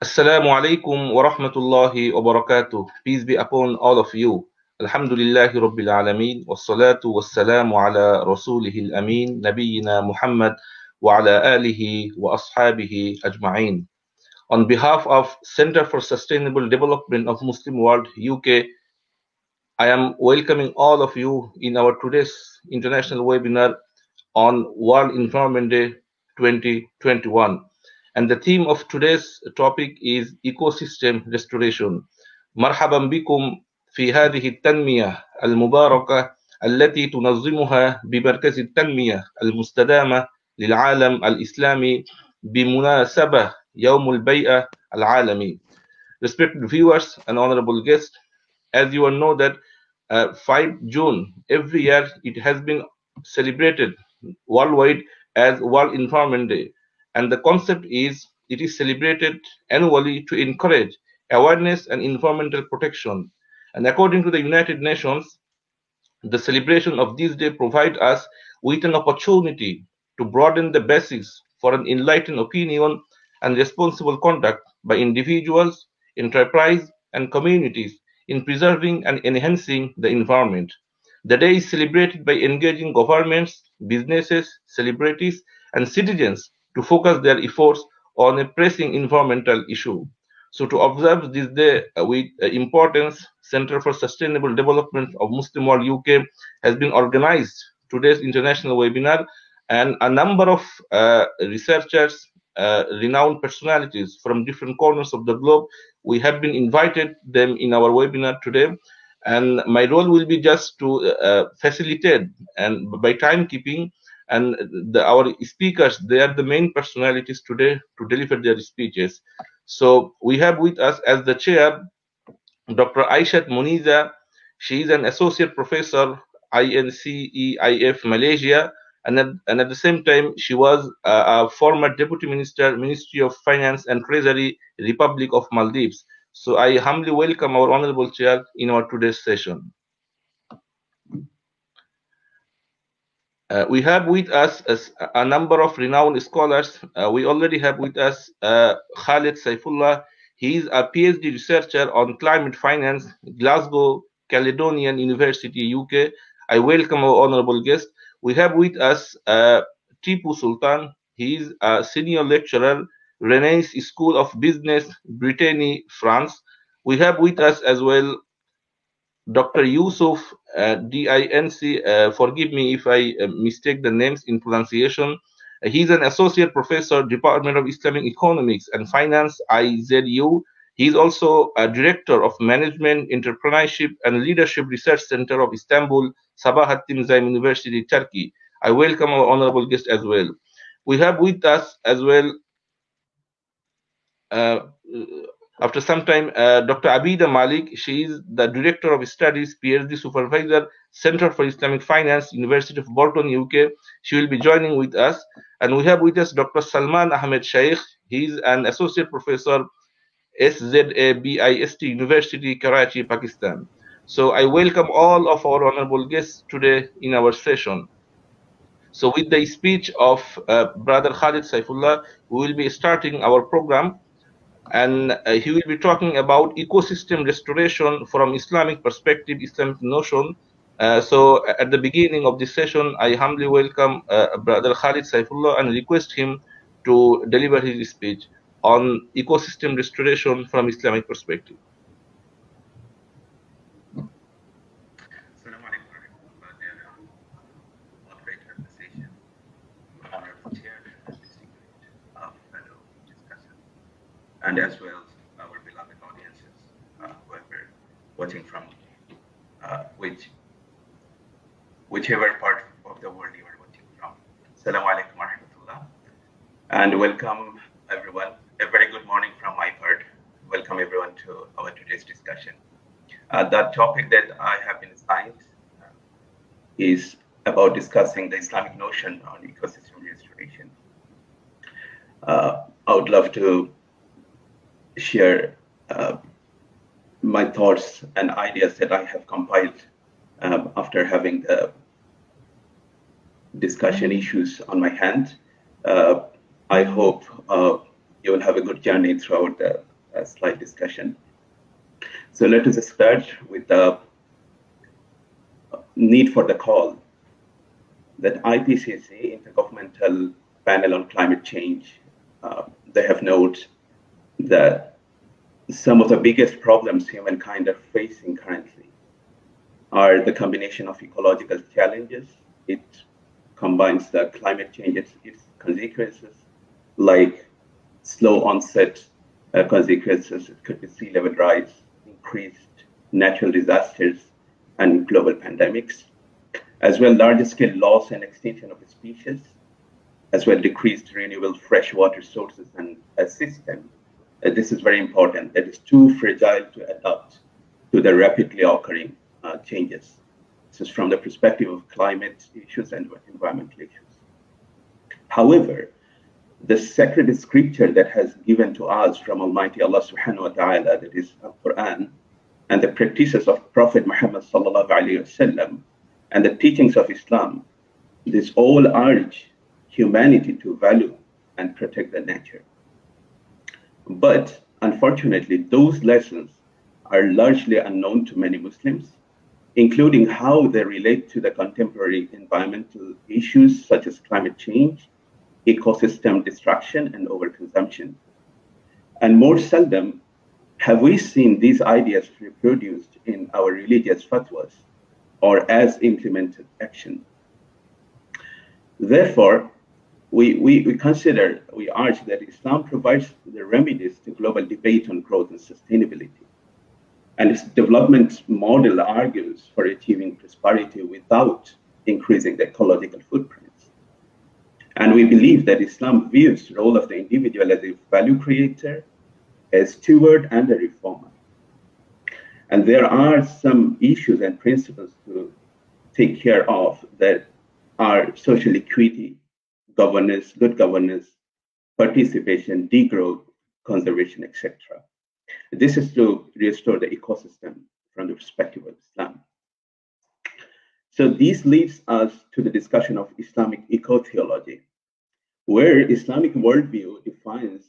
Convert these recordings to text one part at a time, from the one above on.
Assalamu alaikum wa rahmatullahi wa barakatuh. Peace be upon all of you. Alhamdulillahi Rabbil Alameen. Wassalatu wassalamu ala rasulihil ameen. Nabiyyina Muhammad wa ala alihi wa ashabihi ajma'een. On behalf of Center for Sustainable Development of Muslim World, UK, I am welcoming all of you in our today's international webinar on World Environment Day 2021. And the theme of today's topic is ecosystem restoration. مرحبا بكم في هذه التنمية المباركة التي تنظمها بمركز التنمية المستدامة للعالم الإسلامي بمناسبة يوم البيئة العالمي. Respected viewers and honorable guests, as you all know that 5 June every year it has been celebrated worldwide as World Environment Day, and the concept is it is celebrated annually to encourage awareness and environmental protection. And according to the United Nations, the celebration of this day provides us with an opportunity to broaden the basis for an enlightened opinion and responsible conduct by individuals, enterprise, and communities in preserving and enhancing the environment. The day is celebrated by engaging governments, businesses, celebrities, and citizens to focus their efforts on a pressing environmental issue. So, to observe this day with importance, Center for Sustainable Development of Muslim World UK has been organized today's international webinar, and a number of researchers, renowned personalities from different corners of the globe, we have been invited them in our webinar today. And my role will be just to facilitate and by timekeeping, and our speakers, they are the main personalities today to deliver their speeches. So we have with us as the chair Dr. Aishath Muneeza. She is an associate professor INCEIF Malaysia, and at the same time she was a former deputy minister, Ministry of Finance and Treasury, Republic of Maldives. So I humbly welcome our honorable chair in our today's session. We have with us a number of renowned scholars. We already have with us Khalid Saifullah. He is a PhD researcher on climate finance, Glasgow Caledonian University, UK. I welcome our honorable guest. We have with us Tipu Sultan. He is a senior lecturer, Renaissance School of Business, Brittany, France. We have with us as well Dr. Yusuf DİNÇ, forgive me if I mistake the names in pronunciation. He's an associate professor, Department of Islamic Economics and Finance, IZU. He's also a director of Management, Entrepreneurship and Leadership Research Center of Istanbul, Sabahattin Zaim University, Turkey. I welcome our honorable guest as well. We have with us as well, after some time, Dr. Abida Malik. She is the Director of Studies, PhD Supervisor, Center for Islamic Finance, University of Bolton, UK. She will be joining with us. And we have with us Dr. Salman Ahmed Shaikh. He is an Associate Professor, SZABIST University, Karachi, Pakistan. So I welcome all of our honorable guests today in our session. So with the speech of Brother Khalid Saifullah, we will be starting our program. And he will be talking about ecosystem restoration from Islamic perspective, Islamic notion. So at the beginning of this session, I humbly welcome Brother Khalid Saifullah and request him to deliver his speech on ecosystem restoration from Islamic perspective. And as well our beloved audiences, whoever watching from whichever part of the world you are watching from. Assalamu alaikum wa rahmatullah. And welcome everyone. A very good morning from my part. Welcome everyone to our today's discussion. The topic that I have been assigned is about discussing the Islamic notion on ecosystem restoration. I would love to share my thoughts and ideas that I have compiled after having the discussion issues on my hand. I hope you will have a good journey throughout the slide discussion. So let us start with the need for the call that IPCC, Intergovernmental Panel on Climate Change, they have noted that some of the biggest problems humankind are facing currently are the combination of ecological challenges. It combines the climate change, its consequences, like slow onset consequences. It could be sea level rise, increased natural disasters, and global pandemics, as well large-scale loss and extinction of species, as well decreased renewable freshwater sources and a system. This is very important, that is too fragile to adapt to the rapidly occurring changes. This is from the perspective of climate issues and environmental issues. However, the sacred scripture that has given to us from Almighty Allah subhanahu wa ta'ala, that is Al-Quran, and the practices of Prophet Muhammad sallallahu alayhi wasallam, and the teachings of Islam, this all urge humanity to value and protect the nature. But unfortunately, those lessons are largely unknown to many Muslims, including how they relate to the contemporary environmental issues such as climate change, ecosystem destruction, and overconsumption. And more seldom have we seen these ideas reproduced in our religious fatwas or as implemented action. Therefore, we urge that Islam provides the remedies to global debate on growth and sustainability. And its development model argues for achieving prosperity without increasing the ecological footprints. And we believe that Islam views the role of the individual as a value creator, a steward, and a reformer. And there are some issues and principles to take care of that are social equity, governance, good governance, participation, degrowth, conservation, etc. This is to restore the ecosystem from the perspective of Islam. So this leads us to the discussion of Islamic eco-theology, where Islamic worldview defines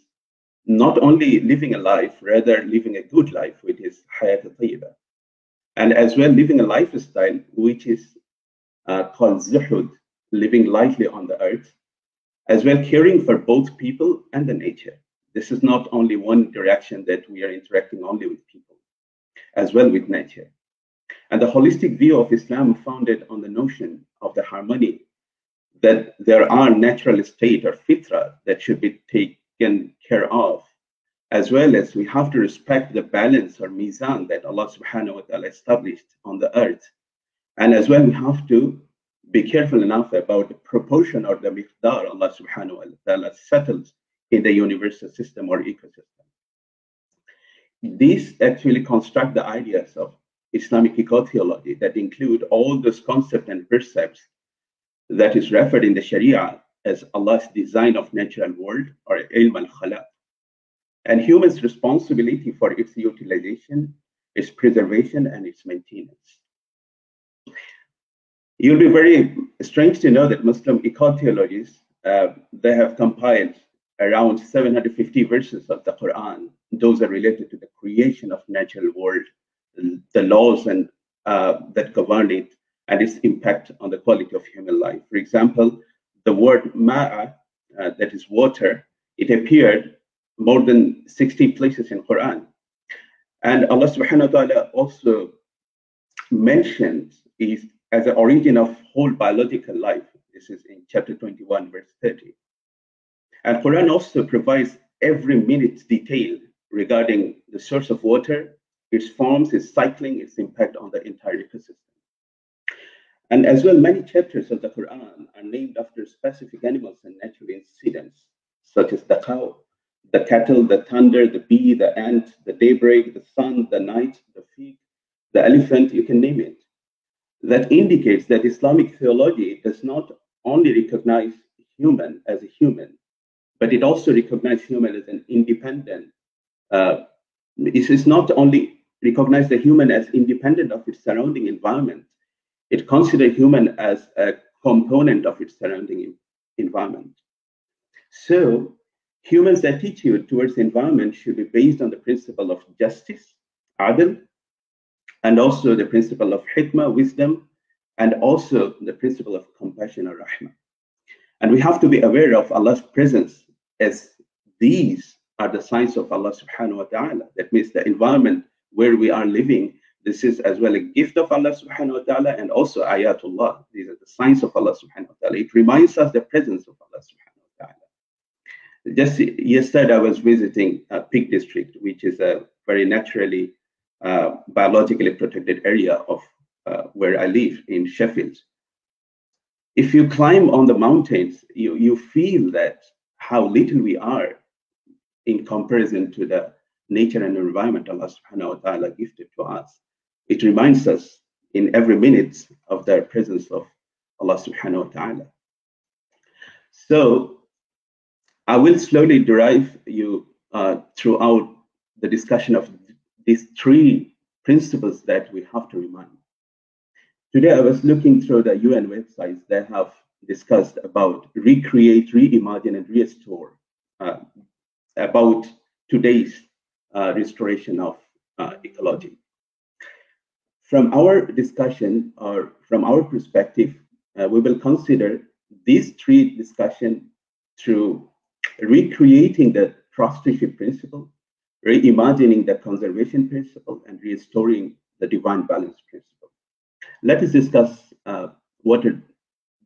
not only living a life, rather living a good life, which is hayat tayyiba, and as well living a lifestyle which is called zuhud, living lightly on the earth, as well caring for both people and the nature. This is not only one direction that we are interacting only with people, as well with nature. And the holistic view of Islam founded on the notion of the harmony, that there are natural state or fitra that should be taken care of, as well as we have to respect the balance or mizan that Allah subhanahu wa ta'ala established on the earth. And as well, we have to be careful enough about the proportion or the miqdar Allah subhanahu wa ta'ala settles in the universal system or ecosystem. These actually construct the ideas of Islamic eco-theology that include all those concepts and precepts that is referred in the Sharia as Allah's design of natural world, or ilm al-khalaq, and humans' responsibility for its utilization, its preservation, and its maintenance. You'll be very strange to know that Muslim eco-theologies, they have compiled around 750 verses of the Quran. Those are related to the creation of natural world, the laws and that govern it, and its impact on the quality of human life. For example, the word ma'a, that is water, it appeared more than 60 places in Quran. And Allah subhanahu wa ta'ala also mentioned it as the origin of whole biological life. This is in chapter 21, verse 30. And Quran also provides every minute's detail regarding the source of water, its forms, its cycling, its impact on the entire ecosystem. And as well, many chapters of the Quran are named after specific animals and natural incidents, such as the cow, the cattle, the thunder, the bee, the ant, the daybreak, the sun, the night, the fig, the elephant, you can name it. That indicates that Islamic theology does not only recognize human as a human, but it also recognizes human as an independent. It is not only recognize the human as independent of its surrounding environment, it considers human as a component of its surrounding environment. So Humans' attitude towards the environment should be based on the principle of justice, adl, and also the principle of hikmah, wisdom, and also the principle of compassion or rahmah. And we have to be aware of Allah's presence, as these are the signs of Allah subhanahu wa ta'ala. That means the environment where we are living, this is as well a gift of Allah subhanahu wa ta'ala, and also ayatullah. These are the signs of Allah subhanahu wa ta'ala. It reminds us the presence of Allah subhanahu wa ta'ala. Just yesterday, I was visiting Peak District, which is a very naturally biologically protected area of where I live in Sheffield. If you climb on the mountains, you feel that how little we are in comparison to the nature and environment Allah subhanahu wa ta'ala gifted to us. It reminds us in every minute of the presence of Allah subhanahu wa ta'ala. So I will slowly derive you throughout the discussion of these three principles that we have to remind. Today, I was looking through the UN websites that have discussed about recreate, reimagine, and restore, about today's restoration of ecology. From our discussion, or from our perspective, we will consider these three discussions through recreating the trusteeship principle, reimagining the conservation principle, and restoring the divine balance principle. Let us discuss what are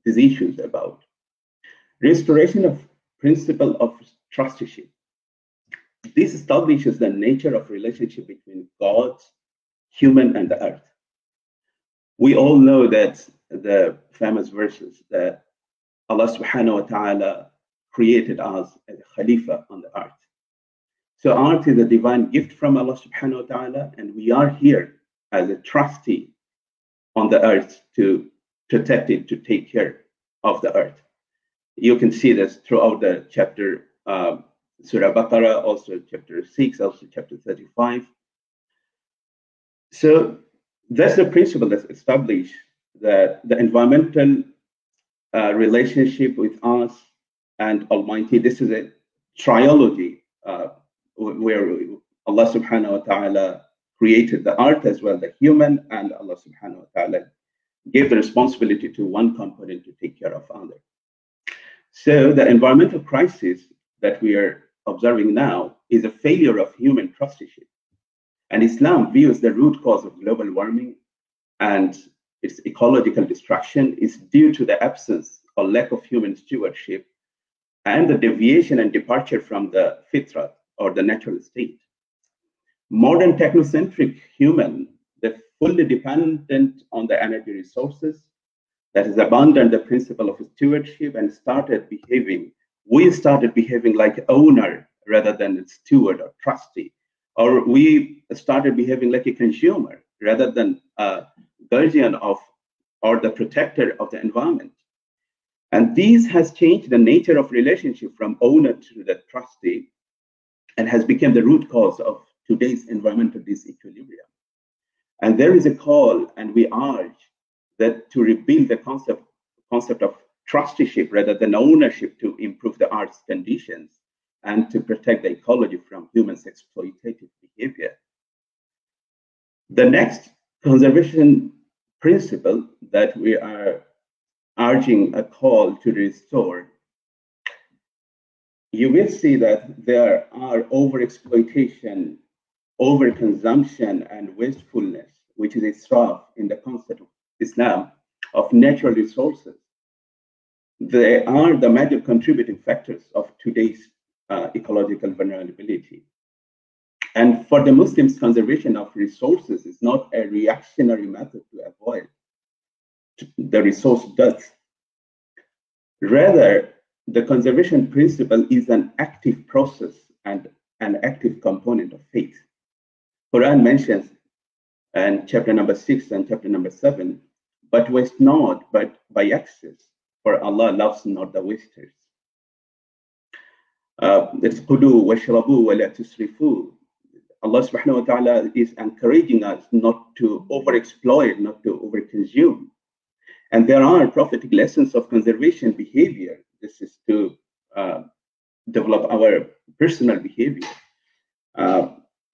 these issues about. Restoration of principle of trusteeship. This establishes the nature of relationship between God, human, and the earth. We all know that the famous verses that Allah subhanahu wa ta'ala created us as a Khalifa on the earth. So earth is a divine gift from Allah subhanahu wa ta'ala, and we are here as a trustee on the earth to protect it, to take care of the earth. You can see this throughout the chapter, Surah Baqarah, also chapter 6, also chapter 35. So that's the principle that's established, that the environmental relationship with us and Almighty. This is a trilogy where Allah subhanahu wa ta'ala created the earth as well, the human, and Allah subhanahu wa ta'ala gave the responsibility to one component to take care of other. So the environmental crisis that we are observing now is a failure of human trusteeship. And Islam views the root cause of global warming and its ecological destruction is due to the absence or lack of human stewardship and the deviation and departure from the fitra, or the natural state. Modern technocentric human, they're fully dependent on the energy resources, that has abandoned the principle of stewardship and we started behaving like owner rather than a steward or trustee, or we started behaving like a consumer rather than a guardian of or the protector of the environment. And this has changed the nature of relationship from owner to the trustee and has become the root cause of today's environmental disequilibrium. And there is a call, and we urge that to rebuild the concept of trusteeship rather than ownership to improve the earth's conditions and to protect the ecology from humans' exploitative behavior. The next conservation principle that we are urging a call to restore, you will see that there are overexploitation, overconsumption, and wastefulness, which is a israf in the concept of Islam of natural resources. They are the major contributing factors of today's ecological vulnerability. And for the Muslims, conservation of resources is not a reactionary method to avoid the resource death. Rather, the conservation principle is an active process and an active component of faith. Quran mentions in chapter number 6 and chapter number 7, but waste not, but by excess, for Allah loves not the wasters. It's Qudu washrabu wa la tusrifu. Allah subhanahu wa ta'ala is encouraging us not to overexploit, not to overconsume. And there are prophetic lessons of conservation behavior. This is to develop our personal behavior.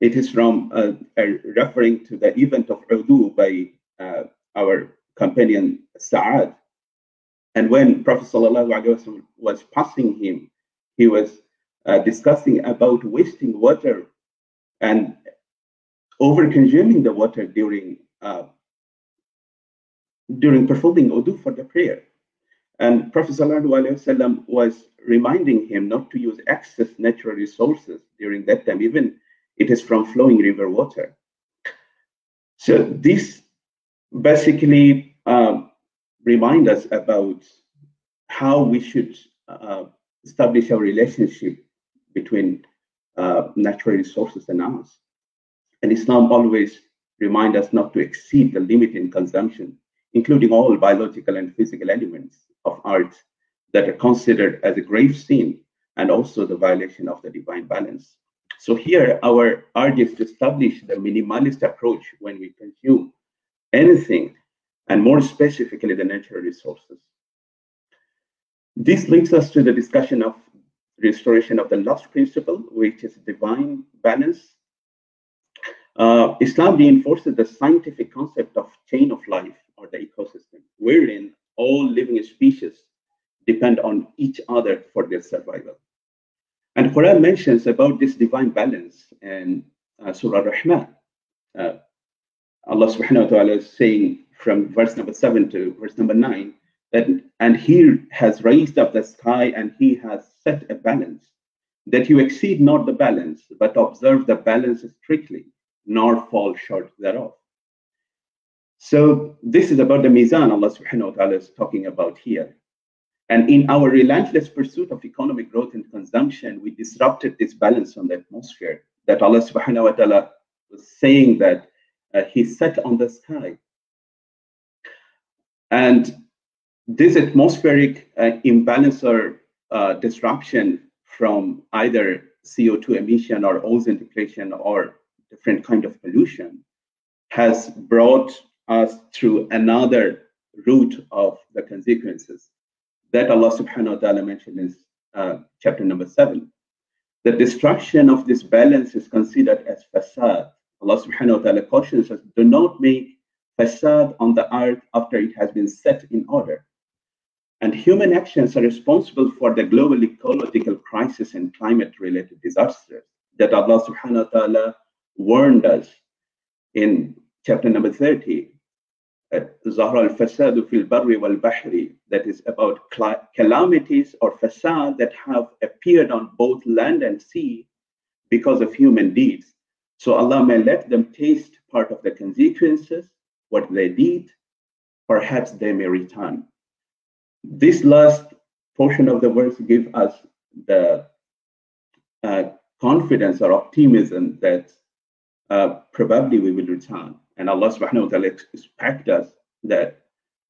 It is from referring to the event of Udu by our companion Sa'ad. And when Prophet ﷺ was passing him, he was discussing about wasting water and over-consuming the water during performing Udu for the prayer. And Prophet ﷺ was reminding him not to use excess natural resources during that time, even it is from flowing river water. So this basically remind us about how we should establish our relationship between natural resources and us. And Islam always reminds us not to exceed the limit in consumption, including all biological and physical elements of art that are considered as a grave sin and also the violation of the divine balance. So here our urge is to establish the minimalist approach when we consume anything, and more specifically the natural resources. This leads us to the discussion of restoration of the last principle, which is divine balance. Islam reinforces the scientific concept of chain of life, or the ecosystem, wherein all living species depend on each other for their survival. And Quran mentions about this divine balance in Surah Ar-Rahman. Allah subhanahu wa ta'ala is saying from verse number 7 to verse number 9, that, and he has raised up the sky and he has set a balance, that you exceed not the balance, but observe the balance strictly, nor fall short thereof. So this is about the mizan Allah subhanahu wa ta'ala is talking about here. And in our relentless pursuit of economic growth and consumption, we disrupted this balance on the atmosphere that Allah subhanahu wa ta'ala was saying that he set on the sky. And this atmospheric imbalance or disruption from either CO2 emission or ozone depletion or different kind of pollution has brought us through another route of the consequences that Allah subhanahu wa ta'ala mentioned in chapter number 7. The destruction of this balance is considered as fasad. Allah subhanahu wa ta'ala cautions us, do not make fasad on the earth after it has been set in order. And human actions are responsible for the global ecological crisis and climate-related disasters that Allah subhanahu wa ta'ala warned us in chapter number 30. Zahra al-fasadu fil barri wal bahri, that is about calamities or fasad that have appeared on both land and sea because of human deeds. So Allah may let them taste part of the consequences, what they did, perhaps they may return. This last portion of the verse gives us the confidence or optimism that probably we will return. And Allah subhanahu wa ta'ala expects us that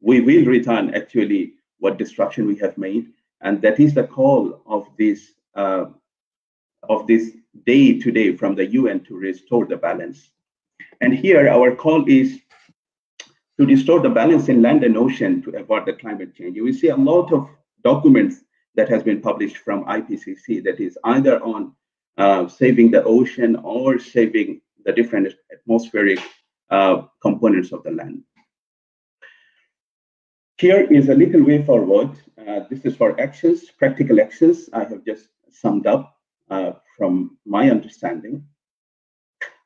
we will return actually what destruction we have made. And that is the call of this day today from the UN to restore the balance. And here our call is to restore the balance in land and ocean to avoid the climate change. You will see a lot of documents that has been published from IPCC that is either on saving the ocean or saving the different atmospheric components of the land. Here is a little way forward. This is for actions, practical actions. I have just summed up from my understanding.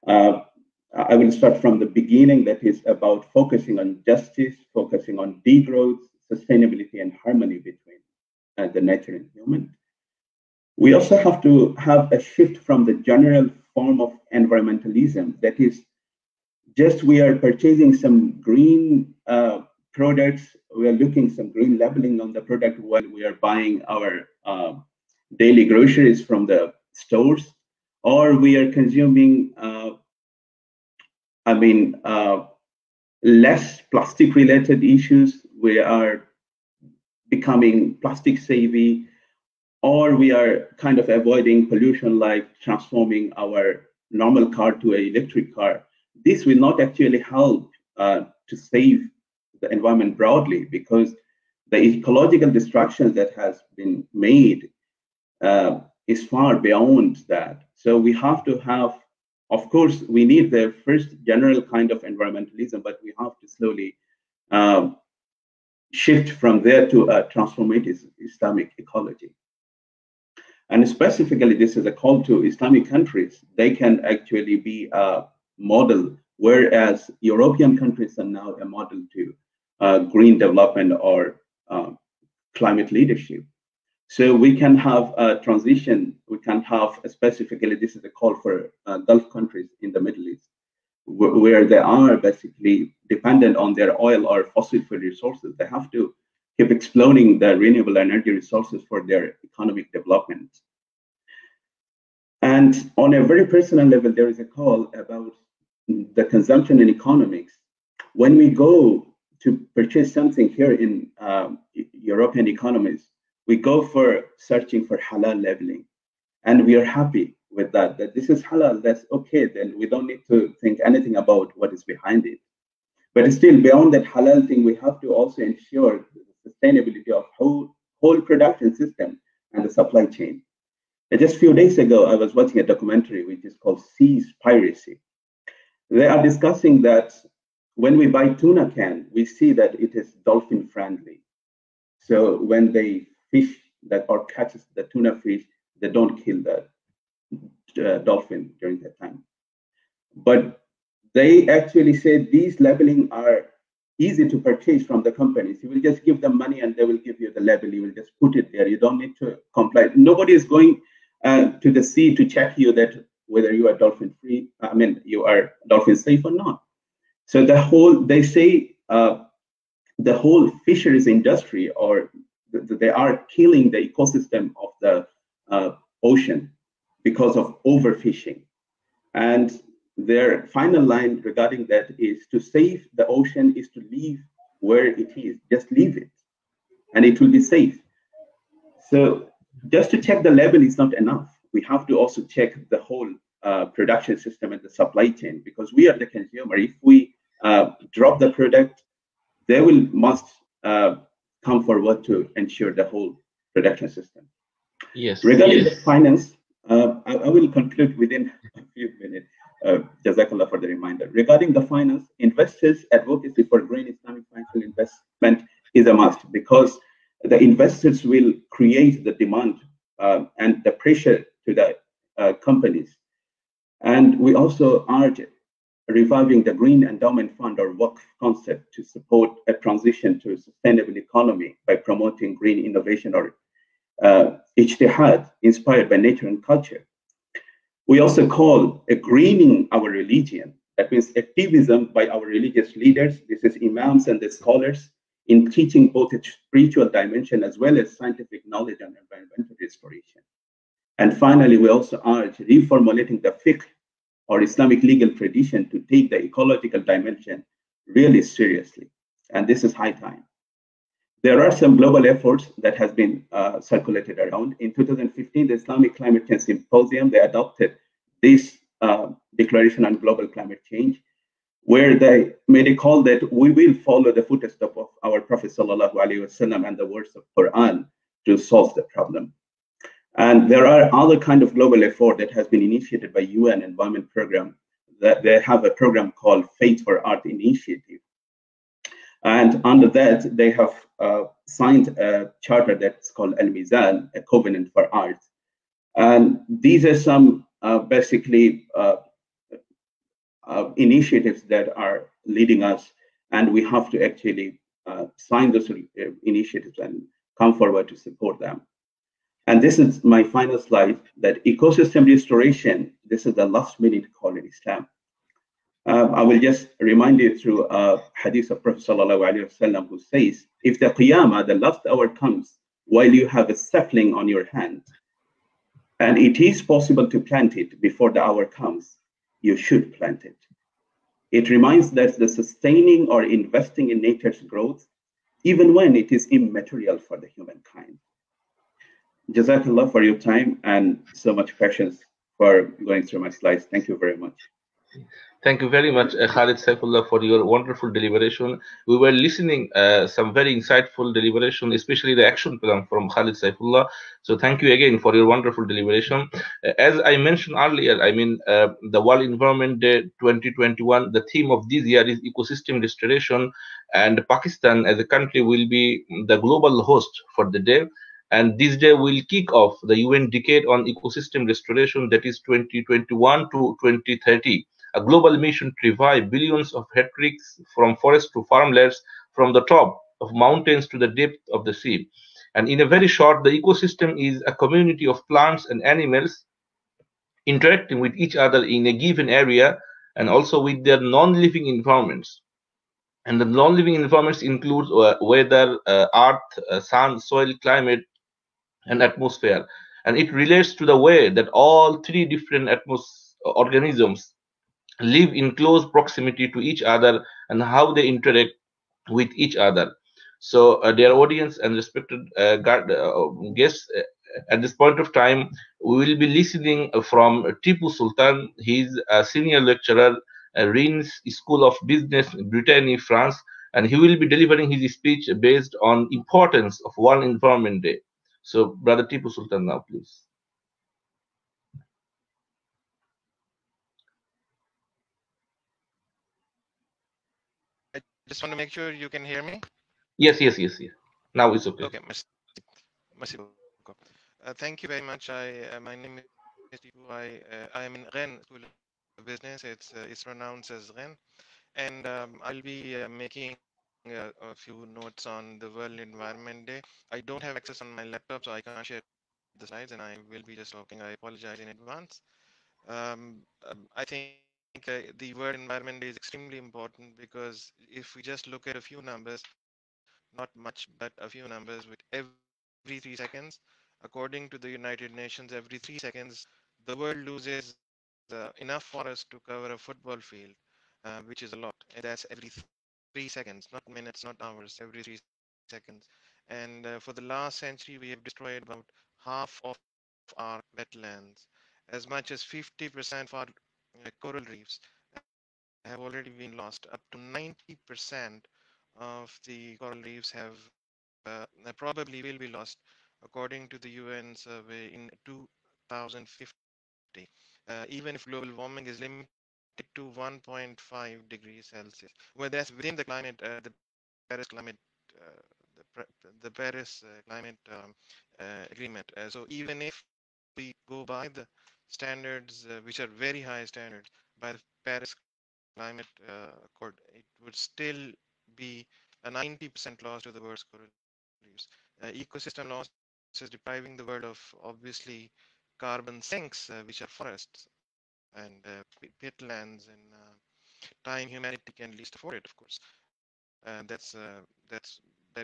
I will start from the beginning, that is about focusing on justice, focusing on degrowth, sustainability, and harmony between the nature and human. We also have to have a shift from the general form of environmentalism, that is just we are purchasing some green products, we are looking some green labeling on the product while we are buying our daily groceries from the stores, or we are consuming less plastic related issues, we are becoming plastic savvy, or we are kind of avoiding pollution like transforming our normal car to an electric car. This will not actually help to save the environment broadly, because the ecological destruction that has been made is far beyond that. So we have to have, of course, we need the first general kind of environmentalism, but we have to slowly shift from there to a transformative Islamic ecology. And specifically, this is a call to Islamic countries. They can actually be a model, whereas European countries are now a model to green development or climate leadership. So we can have a transition. We can have, specifically, this is a call for Gulf countries in the Middle East, where they are basically dependent on their oil or fossil fuel resources. They have to keep exploring the renewable energy resources for their economic development. And on a very personal level, there is a call about the consumption in economics. When we go to purchase something here in European economies, we go for searching for halal labeling. And we are happy with that this is halal, that's okay, then we don't need to think anything about what is behind it. But still, beyond that halal thing, we have to also ensure the sustainability of whole production system and the supply chain. And just a few days ago, I was watching a documentary which is called Seas Piracy. They are discussing that when we buy tuna can, we see that it is dolphin friendly. So when they fish that or catches the tuna fish, they don't kill the dolphin during that time. But they actually say these labeling are easy to purchase from the companies. You will just give them money and they will give you the label. You will just put it there. You don't need to comply. Nobody is going to the sea to check you that whether you are dolphin free. I mean, you are dolphin safe or not. So they say the whole fisheries industry, or they are killing the ecosystem of the ocean because of overfishing. And their final line regarding that is to save the ocean is to leave where it is. Just leave it, and it will be safe. So just to check the label is not enough. We have to also check the whole production system and the supply chain, because we are the consumer. If we drop the product, they must come forward to ensure the whole production system. Yes. Regarding the finance, I will conclude within a few minutes. Jazakallah for the reminder. Regarding the finance, investors' advocacy for green Islamic financial investment is a must, because the investors will create the demand and the pressure to the companies. And we also urge reviving the Green Endowment Fund or WACF concept to support a transition to a sustainable economy by promoting green innovation or ijtihad inspired by nature and culture. We also call a greening our religion. That means activism by our religious leaders. This is imams and the scholars in teaching both a spiritual dimension as well as scientific knowledge on environmental restoration. And finally, we also urge reformulating the fiqh or Islamic legal tradition to take the ecological dimension really seriously. And this is high time. There are some global efforts that has been circulated around. In 2015, the Islamic Climate Change Symposium, they adopted this declaration on global climate change, where they made a call that we will follow the footsteps of our Prophet ﷺ and the words of Quran to solve the problem. And there are other kind of global effort that has been initiated by UN Environment Program. That they have a program called Faith for Art Initiative. And under that, they have signed a charter that's called Al-Mizan, a covenant for art. And these are some basically initiatives that are leading us, and we have to actually sign those initiatives and come forward to support them. And this is my final slide, that ecosystem restoration, this is the last minute call in Islam. I will just remind you through a hadith of Prophet ﷺ who says, if the Qiyamah, the last hour comes, while you have a sapling on your hand, and it is possible to plant it before the hour comes, you should plant it. It reminds that the sustaining or investing in nature's growth, even when it is immaterial for the humankind. Jazakallah for your time and so much patience for going through my slides. Thank you very much. Thank you very much, Khalid Saifullah, for your wonderful deliberation. We were listening some very insightful deliberation, especially the action plan from Khalid Saifullah. So thank you again for your wonderful deliberation. As I mentioned earlier, I mean, the World Environment Day 2021, the theme of this year is ecosystem restoration, and Pakistan as a country will be the global host for the day. And this day will kick off the UN Decade on Ecosystem Restoration, that is 2021 to 2030, a global mission to revive billions of hectares from forests to farmlands, from the top of mountains to the depth of the sea. And in a very short, the ecosystem is a community of plants and animals interacting with each other in a given area and also with their non-living environments. And the non-living environments include weather, earth, sun, soil, climate, and atmosphere. And it relates to the way that all three different organisms live in close proximity to each other and how they interact with each other. So, dear audience and respected guests, at this point of time, we will be listening from Tipu Sultan. He is a senior lecturer at Rennes School of Business, Brittany, France, and he will be delivering his speech based on importance of World Environment Day. So, Brother Tipu Sultan, now please. I just want to make sure you can hear me. Yes, yes, yes, yes. Now it's okay. Okay, merci beaucoup. Thank you very much. My name is Tipu. I am in Rennes School of Business. It's pronounced as Rennes, and I'll be making a few notes on the World Environment Day. I don't have access on my laptop, so I can't share the slides, and I will be just talking. I apologize in advance. I think the World Environment Day is extremely important because if we just look at a few numbers, not much, but a few numbers, with every 3 seconds, according to the United Nations, every 3 seconds, the world loses enough forest to cover a football field, which is a lot. And that's every 3 seconds, not minutes, not hours, every 3 seconds. And for the last century, we have destroyed about half of our wetlands. As much as 50% of our coral reefs have already been lost. Up to 90% of the coral reefs have probably will be lost, according to the UN survey in 2050. Even if global warming is limited to 1.5 degrees Celsius. Well, that's within the climate, the Paris climate, the Paris climate agreement. So even if we go by the standards, which are very high standards, by the Paris climate accord, it would still be a 90% loss to the world's coral reefs. Ecosystem loss is depriving the world of obviously carbon sinks, which are forests and peatlands, and time humanity can least afford it, of course. That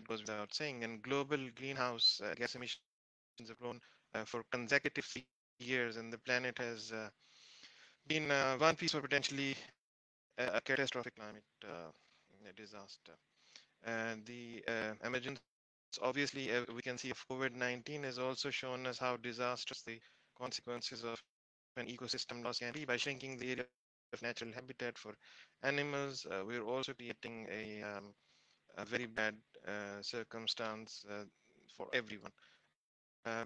goes without saying. And global greenhouse gas emissions have grown for consecutive 3 years, and the planet has been one piece for potentially a catastrophic climate disaster. The emergence, obviously, we can see of COVID-19 has also shown us how disastrous the consequences of an ecosystem loss can be. By shrinking the area of natural habitat for animals, we're also creating a very bad circumstance for everyone.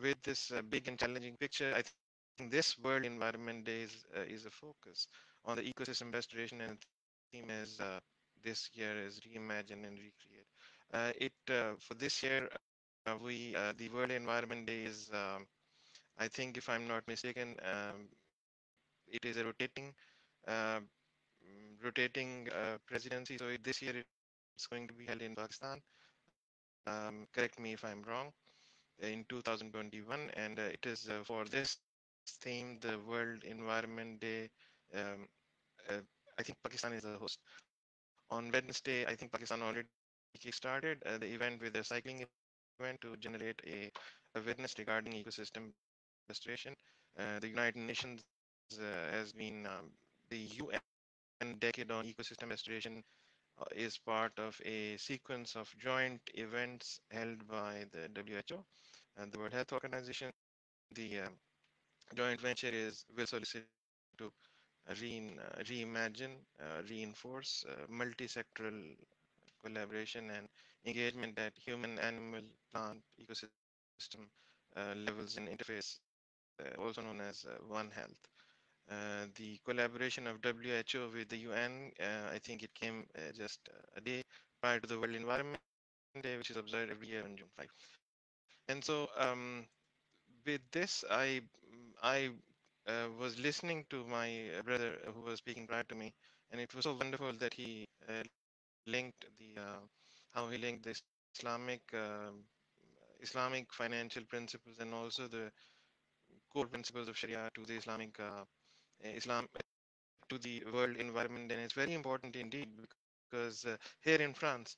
With this big and challenging picture, I think this World Environment Day is a focus on the ecosystem restoration, and the theme is this year is reimagine and recreate. For this year, the World Environment Day is, I think, if I'm not mistaken, it is a uh, rotating presidency. So this year it's going to be held in Pakistan. Correct me if I'm wrong. In 2021, and it is for this theme, the World Environment Day. Um, uh, I think Pakistan is the host. On Wednesday, I think Pakistan already kickstarted the event with a cycling event to generate a awareness regarding ecosystem restoration. The United Nations has been the UN Decade on Ecosystem Restoration is part of a sequence of joint events held by the WHO and the World Health Organization. The joint venture will solicit to reimagine, reinforce multi-sectoral collaboration and engagement at human, animal, plant, ecosystem levels in interface, also known as One Health. The collaboration of WHO with the UN, I think it came just a day prior to the World Environment Day, which is observed every year on June 5. And so with this, I was listening to my brother who was speaking prior to me, and it was so wonderful that he linked the how he linked the Islamic financial principles and also the core principles of Sharia to the Islamic Islam to the world environment. And it's very important indeed because here in France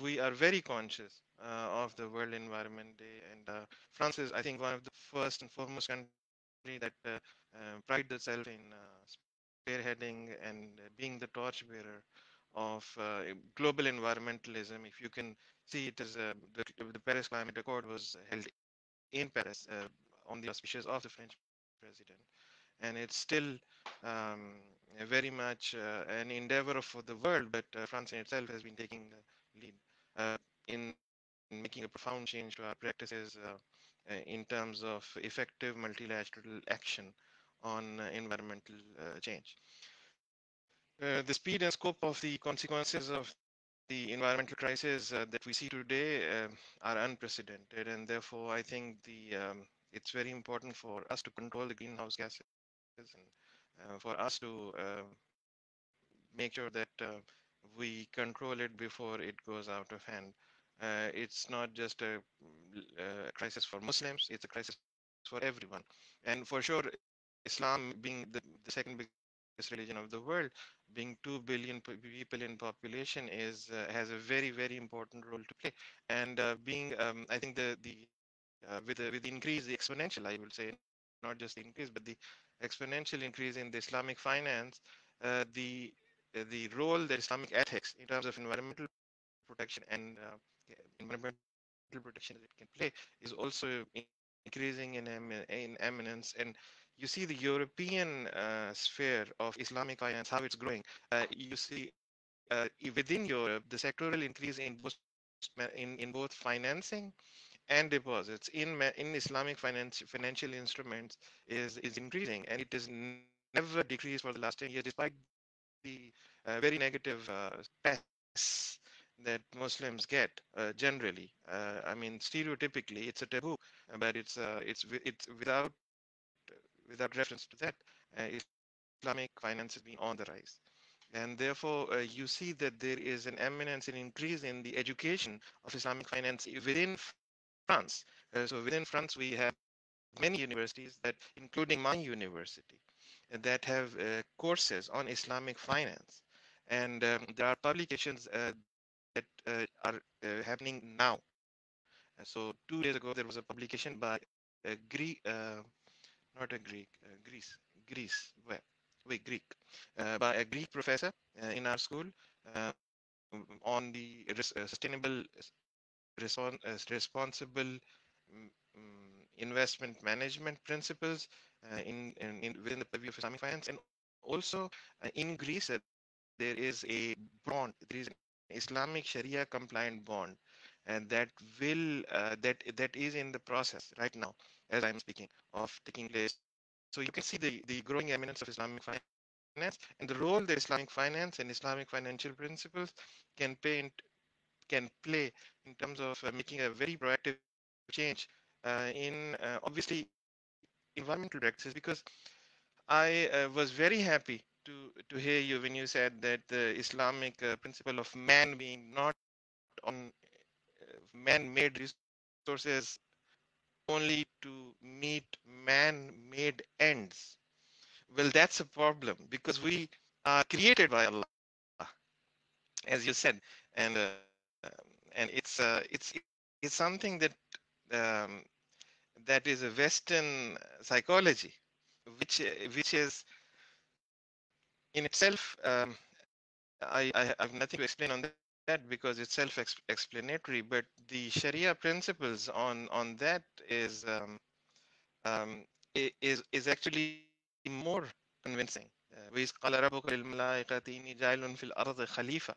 we are very conscious of the World Environment Day, and France is, I think, one of the first and foremost country that prides itself in spearheading and being the torchbearer of global environmentalism. If you can see, it is the Paris Climate Accord was held in Paris on the auspices of the French president, and it's still um, very much an endeavor for the world, but France in itself has been taking the lead in making a profound change to our practices in terms of effective multilateral action on environmental change. The speed and scope of the consequences of the environmental crisis that we see today are unprecedented, and therefore I think it's very important for us to control the greenhouse gases, and for us to make sure that we control it before it goes out of hand. It's not just a crisis for Muslims; it's a crisis for everyone. And for sure, Islam, being the second biggest religion of the world, being 2 billion people in population, has a very, very important role to play. And being, I think with the increase, the exponential, I would say, not just the increase, but the exponential increase in the Islamic finance, the role that Islamic ethics in terms of environmental protection and environmental protection that it can play is also increasing in eminence. And you see the European sphere of Islamic finance, how it's growing. You see within Europe, the sectoral increase in both financing and deposits in Islamic financial instruments is increasing, and it has never decreased for the last 10 years, despite the very negative press that Muslims get generally. I mean, stereotypically, it's a taboo, but it's without reference to that. Islamic finance has been on the rise. And therefore, you see that there is an eminence and increase in the education of Islamic finance within France. So within France, we have many universities that, including my university, that have courses on Islamic finance. And there are publications that are happening now. So 2 days ago, there was a publication by a by a Greek professor in our school on the responsible investment management principles within the purview of Islamic finance. And also in Greece, there is a bond, there is an Islamic Sharia compliant bond, and that is in the process right now as I'm speaking of taking place. So you can see the growing eminence of Islamic finance and the role that Islamic finance and Islamic financial principles can can play in terms of making a very proactive change in obviously environmental practices. Because I was very happy to hear you when you said that the Islamic principle of man being not on man-made resources only to meet man-made ends. Well, that's a problem because we are created by Allah, as you said, and it's something um, that is a Western psychology, which is in itself. I have nothing to explain on that because it's self-explanatory. But the Sharia principles on that um, is actually more convincing وَإِذْ قَالَ رَبُّكَ لِلْمَلَائِكَةِ إِنِّي جَاعِلٌ فِي الْأَرْضِ خَلِيفَةً.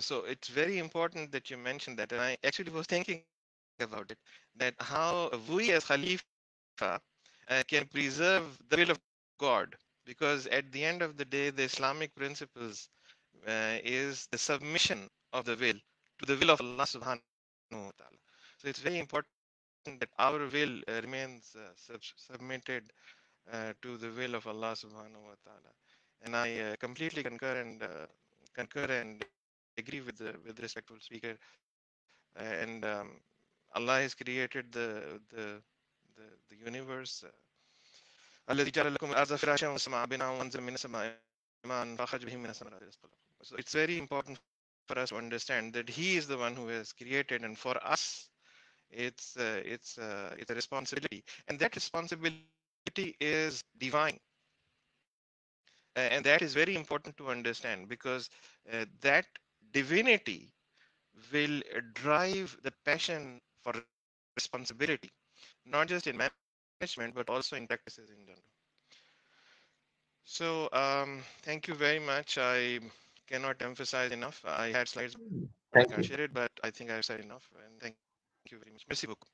So it's very important that you mentioned that, and I actually was thinking about it, that how we as Khalifa can preserve the will of God, because at the end of the day, the Islamic principles is the submission of the will to the will of Allah subhanahu wa ta'ala. So it's very important that our will remains submitted to the will of Allah subhanahu wa ta'ala. And I completely concur and agree with the respectful speaker. And Allah has created the universe. الذي جعل لكم الأرض فراشا والسماء بناء وأنزل من السماء ماء فأخرج به من الثمرات رزقا لكم. So it's very important for us to understand that He is the one who has created, and for us, it's a responsibility, and that responsibility is divine, and that is very important to understand, because that divinity will drive the passion for responsibility, not just in management but also in practices in general. So thank you very much. I cannot emphasize enough. I had slides, I can't share it, but I think I've said enough, and thank you very much. Merci beaucoup.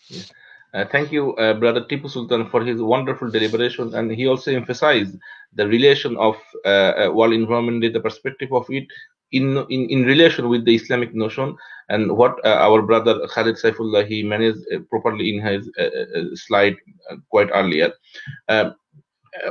Yeah. Thank you, Brother Tipu Sultan, for his wonderful deliberation, and he also emphasized the relation of world environment, the perspective of it in relation with the Islamic notion, and what our brother Khalid Saifullah he managed properly in his slide quite earlier.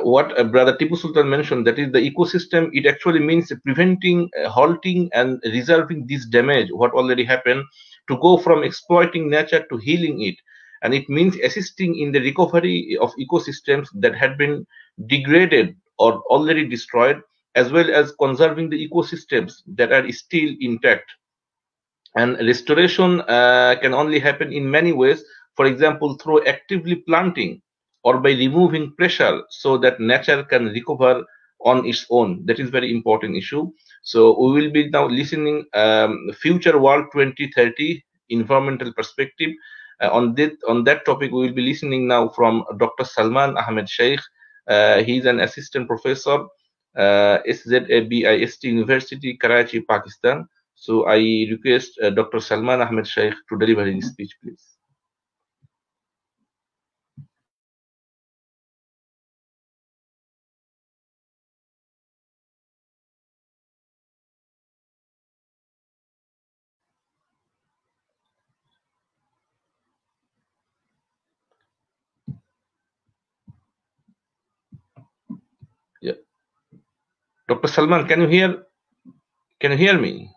What Brother Tipu Sultan mentioned, that is the ecosystem, it actually means preventing, halting, and resolving this damage, what already happened, to go from exploiting nature to healing it. And it means assisting in the recovery of ecosystems that had been degraded or already destroyed, as well as conserving the ecosystems that are still intact. And restoration can only happen in many ways, for example, through actively planting or by removing pressure so that nature can recover on its own. That is very important issue. So we will be now listening Future World 2030 environmental perspective. On that topic, we will be listening now from Dr. Salman Ahmed Sheikh. He is an assistant professor, SZABIST University, Karachi, Pakistan. So I request Dr. Salman Ahmed Sheikh to deliver his speech, please. Yeah. Dr. Salman, can you hear me?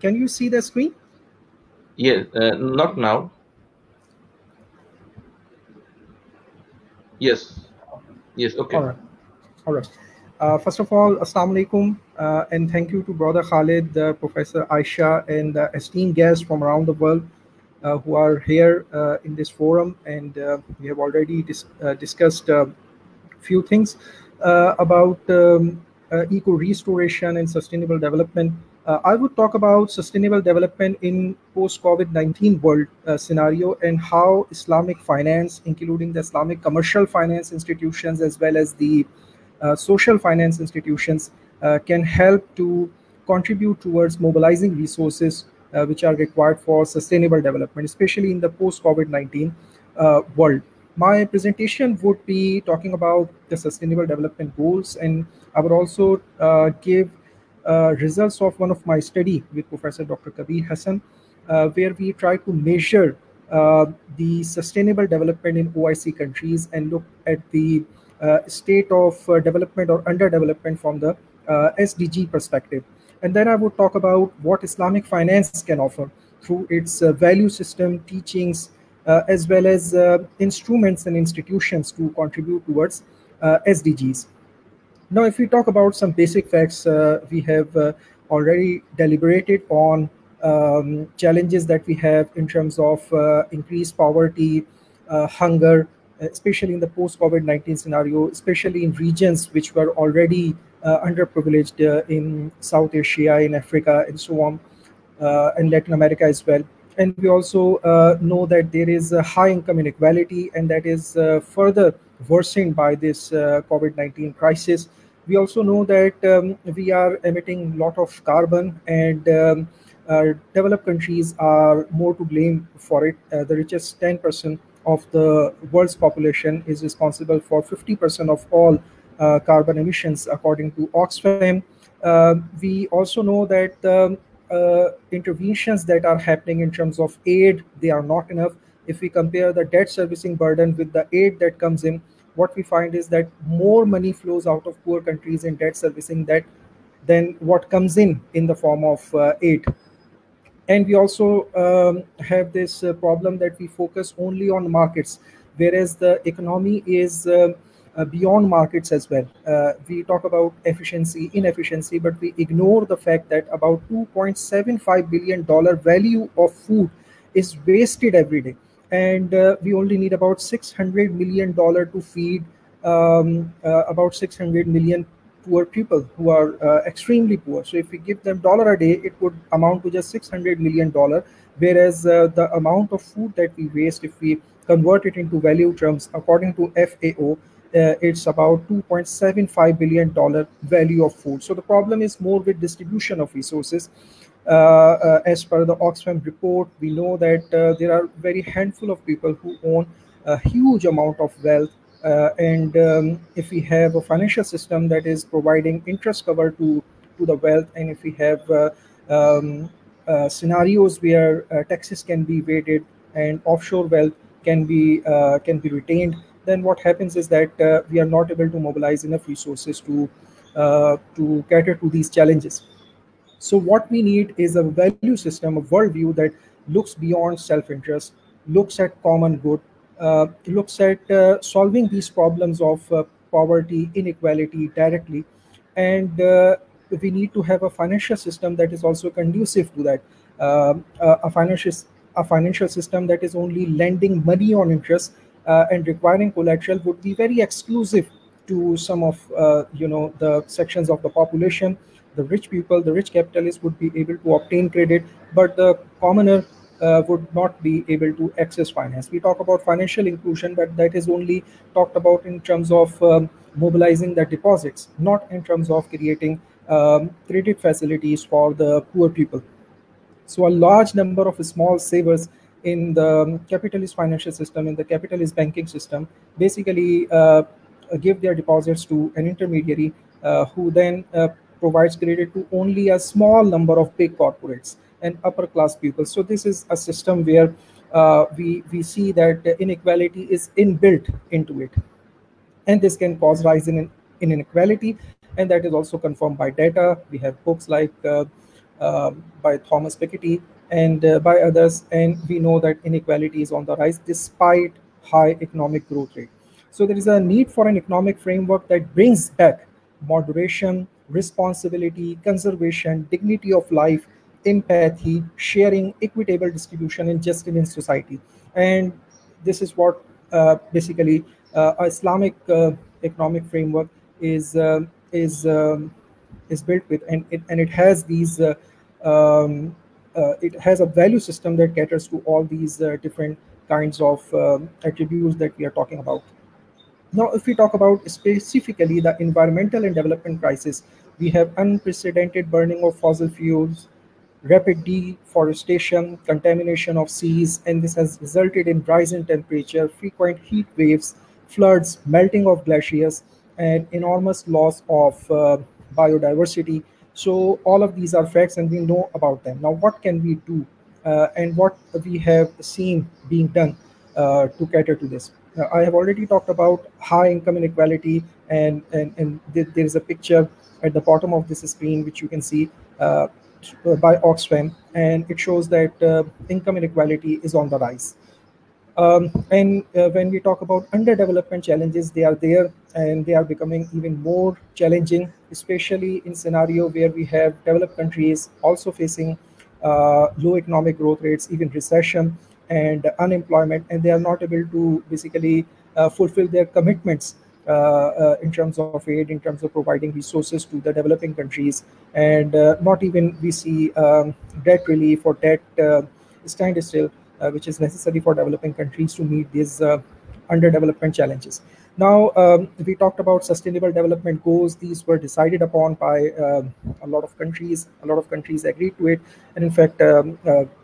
Can you see the screen? Yes, not now. Yes, okay. All right. First of all, Assalamu alaikum, and thank you to Brother Khalid, Professor Aisha, and the esteemed guests from around the world who are here in this forum. And we have already discussed a few things about eco-restoration and sustainable development. I would talk about sustainable development in post-COVID-19 world scenario, and how Islamic finance, including the Islamic commercial finance institutions as well as the social finance institutions, can help to contribute towards mobilizing resources which are required for sustainable development, especially in the post-COVID-19 world. My presentation would be talking about the sustainable development goals, and I would also give results of one of my study with Professor Dr. Kabir Hassan, where we try to measure the sustainable development in OIC countries and look at the state of development or underdevelopment from the SDG perspective. And then I would talk about what Islamic finance can offer through its value system, teachings, as well as instruments and institutions to contribute towards SDGs. Now, if we talk about some basic facts, we have already deliberated on challenges that we have in terms of increased poverty, hunger, especially in the post-COVID-19 scenario, especially in regions which were already underprivileged in South Asia, in Africa, and so on, and Latin America as well. And we also know that there is a high income inequality, and that is further worsened by this COVID-19 crisis. We also know that we are emitting a lot of carbon, and developed countries are more to blame for it. The richest 10% of the world's population is responsible for 50% of all carbon emissions, according to Oxfam. We also know that interventions that are happening in terms of aid, they are not enough. If we compare the debt servicing burden with the aid that comes in, what we find is that more money flows out of poor countries in debt servicing than what comes in the form of aid. And we also have this problem that we focus only on markets, whereas the economy is beyond markets as well. We talk about efficiency, inefficiency, but we ignore the fact that about $2.75 billion value of food is wasted every day, and we only need about $600 million to feed about 600 million poor people who are extremely poor. So if we give them $1 a day, it would amount to just $600 million, whereas the amount of food that we waste, if we convert it into value terms, according to FAO, it's about $2.75 billion value of food. So the problem is more with distribution of resources. As per the Oxfam report, we know that there are very handful of people who own a huge amount of wealth. And if we have a financial system that is providing interest cover to the wealth, and if we have scenarios where taxes can be evaded and offshore wealth can be retained, then what happens is that we are not able to mobilize enough resources to cater to these challenges. So what we need is a value system, a worldview that looks beyond self-interest, looks at common good, looks at solving these problems of poverty, inequality directly. And we need to have a financial system that is also conducive to that. A financial system that is only lending money on interest and requiring collateral would be very exclusive to some of the sections of the population. The rich people, the rich capitalists would be able to obtain credit, but the commoner would not be able to access finance. We talk about financial inclusion, but that is only talked about in terms of mobilizing the deposits, not in terms of creating credit facilities for the poor people. So a large number of small savers in the capitalist financial system, in the capitalist banking system, basically give their deposits to an intermediary who then provides credit to only a small number of big corporates and upper class people. So this is a system where we see that inequality is inbuilt into it, and this can cause rise in inequality, and that is also confirmed by data. We have books like by Thomas Piketty and by others, and we know that inequality is on the rise despite high economic growth rate. So there is a need for an economic framework that brings back moderation, responsibility, conservation, dignity of life, empathy, sharing, equitable distribution, and justice in society. And this is what basically Islamic economic framework is built with, and it has these it has a value system that caters to all these different kinds of attributes that we are talking about. Now, if we talk about specifically the environmental and development crisis, we have unprecedented burning of fossil fuels, rapid deforestation, contamination of seas, and this has resulted in rise in temperature, frequent heat waves, floods, melting of glaciers, and enormous loss of biodiversity. So all of these are facts, and we know about them. Now, what can we do, and what we have seen being done to cater to this? I have already talked about high income inequality, and there is a picture at the bottom of this screen which you can see by Oxfam, and it shows that income inequality is on the rise. And when we talk about underdevelopment challenges, they are there and they are becoming even more challenging, especially in scenario where we have developed countries also facing low economic growth rates, even recession and unemployment, and they are not able to basically fulfill their commitments in terms of aid, in terms of providing resources to the developing countries, and not even we see debt relief or debt standstill, which is necessary for developing countries to meet these underdevelopment challenges. Now, we talked about sustainable development goals. These were decided upon by a lot of countries. A lot of countries agreed to it, and in fact,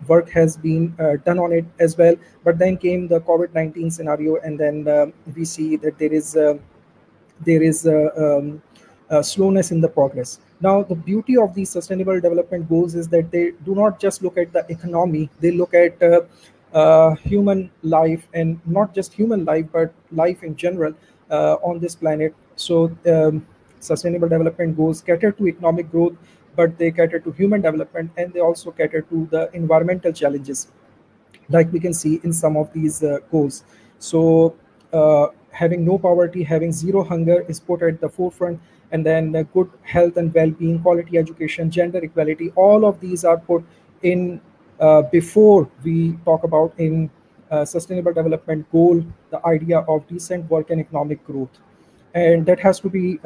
work has been done on it as well. But then came the COVID-19 scenario, and then we see that there is slowness in the progress. Now, the beauty of these sustainable development goals is that they do not just look at the economy, they look at human life, and not just human life, but life in general on this planet. So, sustainable development goals cater to economic growth, but they cater to human development, and they also cater to the environmental challenges, like we can see in some of these goals. So having no poverty, having zero hunger is put at the forefront, and then good health and well-being, quality education, gender equality, all of these are put in before we talk about in sustainable development goal, the idea of decent work and economic growth. And that has to be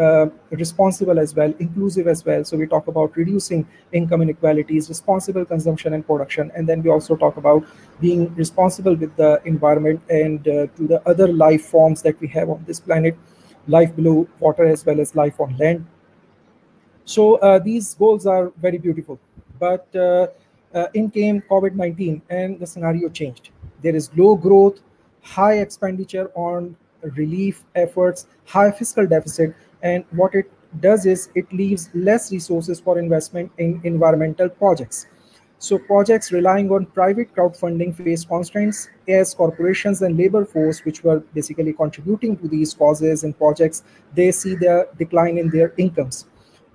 responsible as well, inclusive as well. So we talk about reducing income inequalities, responsible consumption and production, and then we also talk about being responsible with the environment and to the other life forms that we have on this planet, life below water as well as life on land. So these goals are very beautiful, but in came COVID-19 and the scenario changed. There is low growth, high expenditure on relief efforts, high fiscal deficit, and what it does is it leaves less resources for investment in environmental projects. So projects relying on private crowdfunding face constraints as corporations and labor force, which were basically contributing to these causes and projects, they see the decline in their incomes.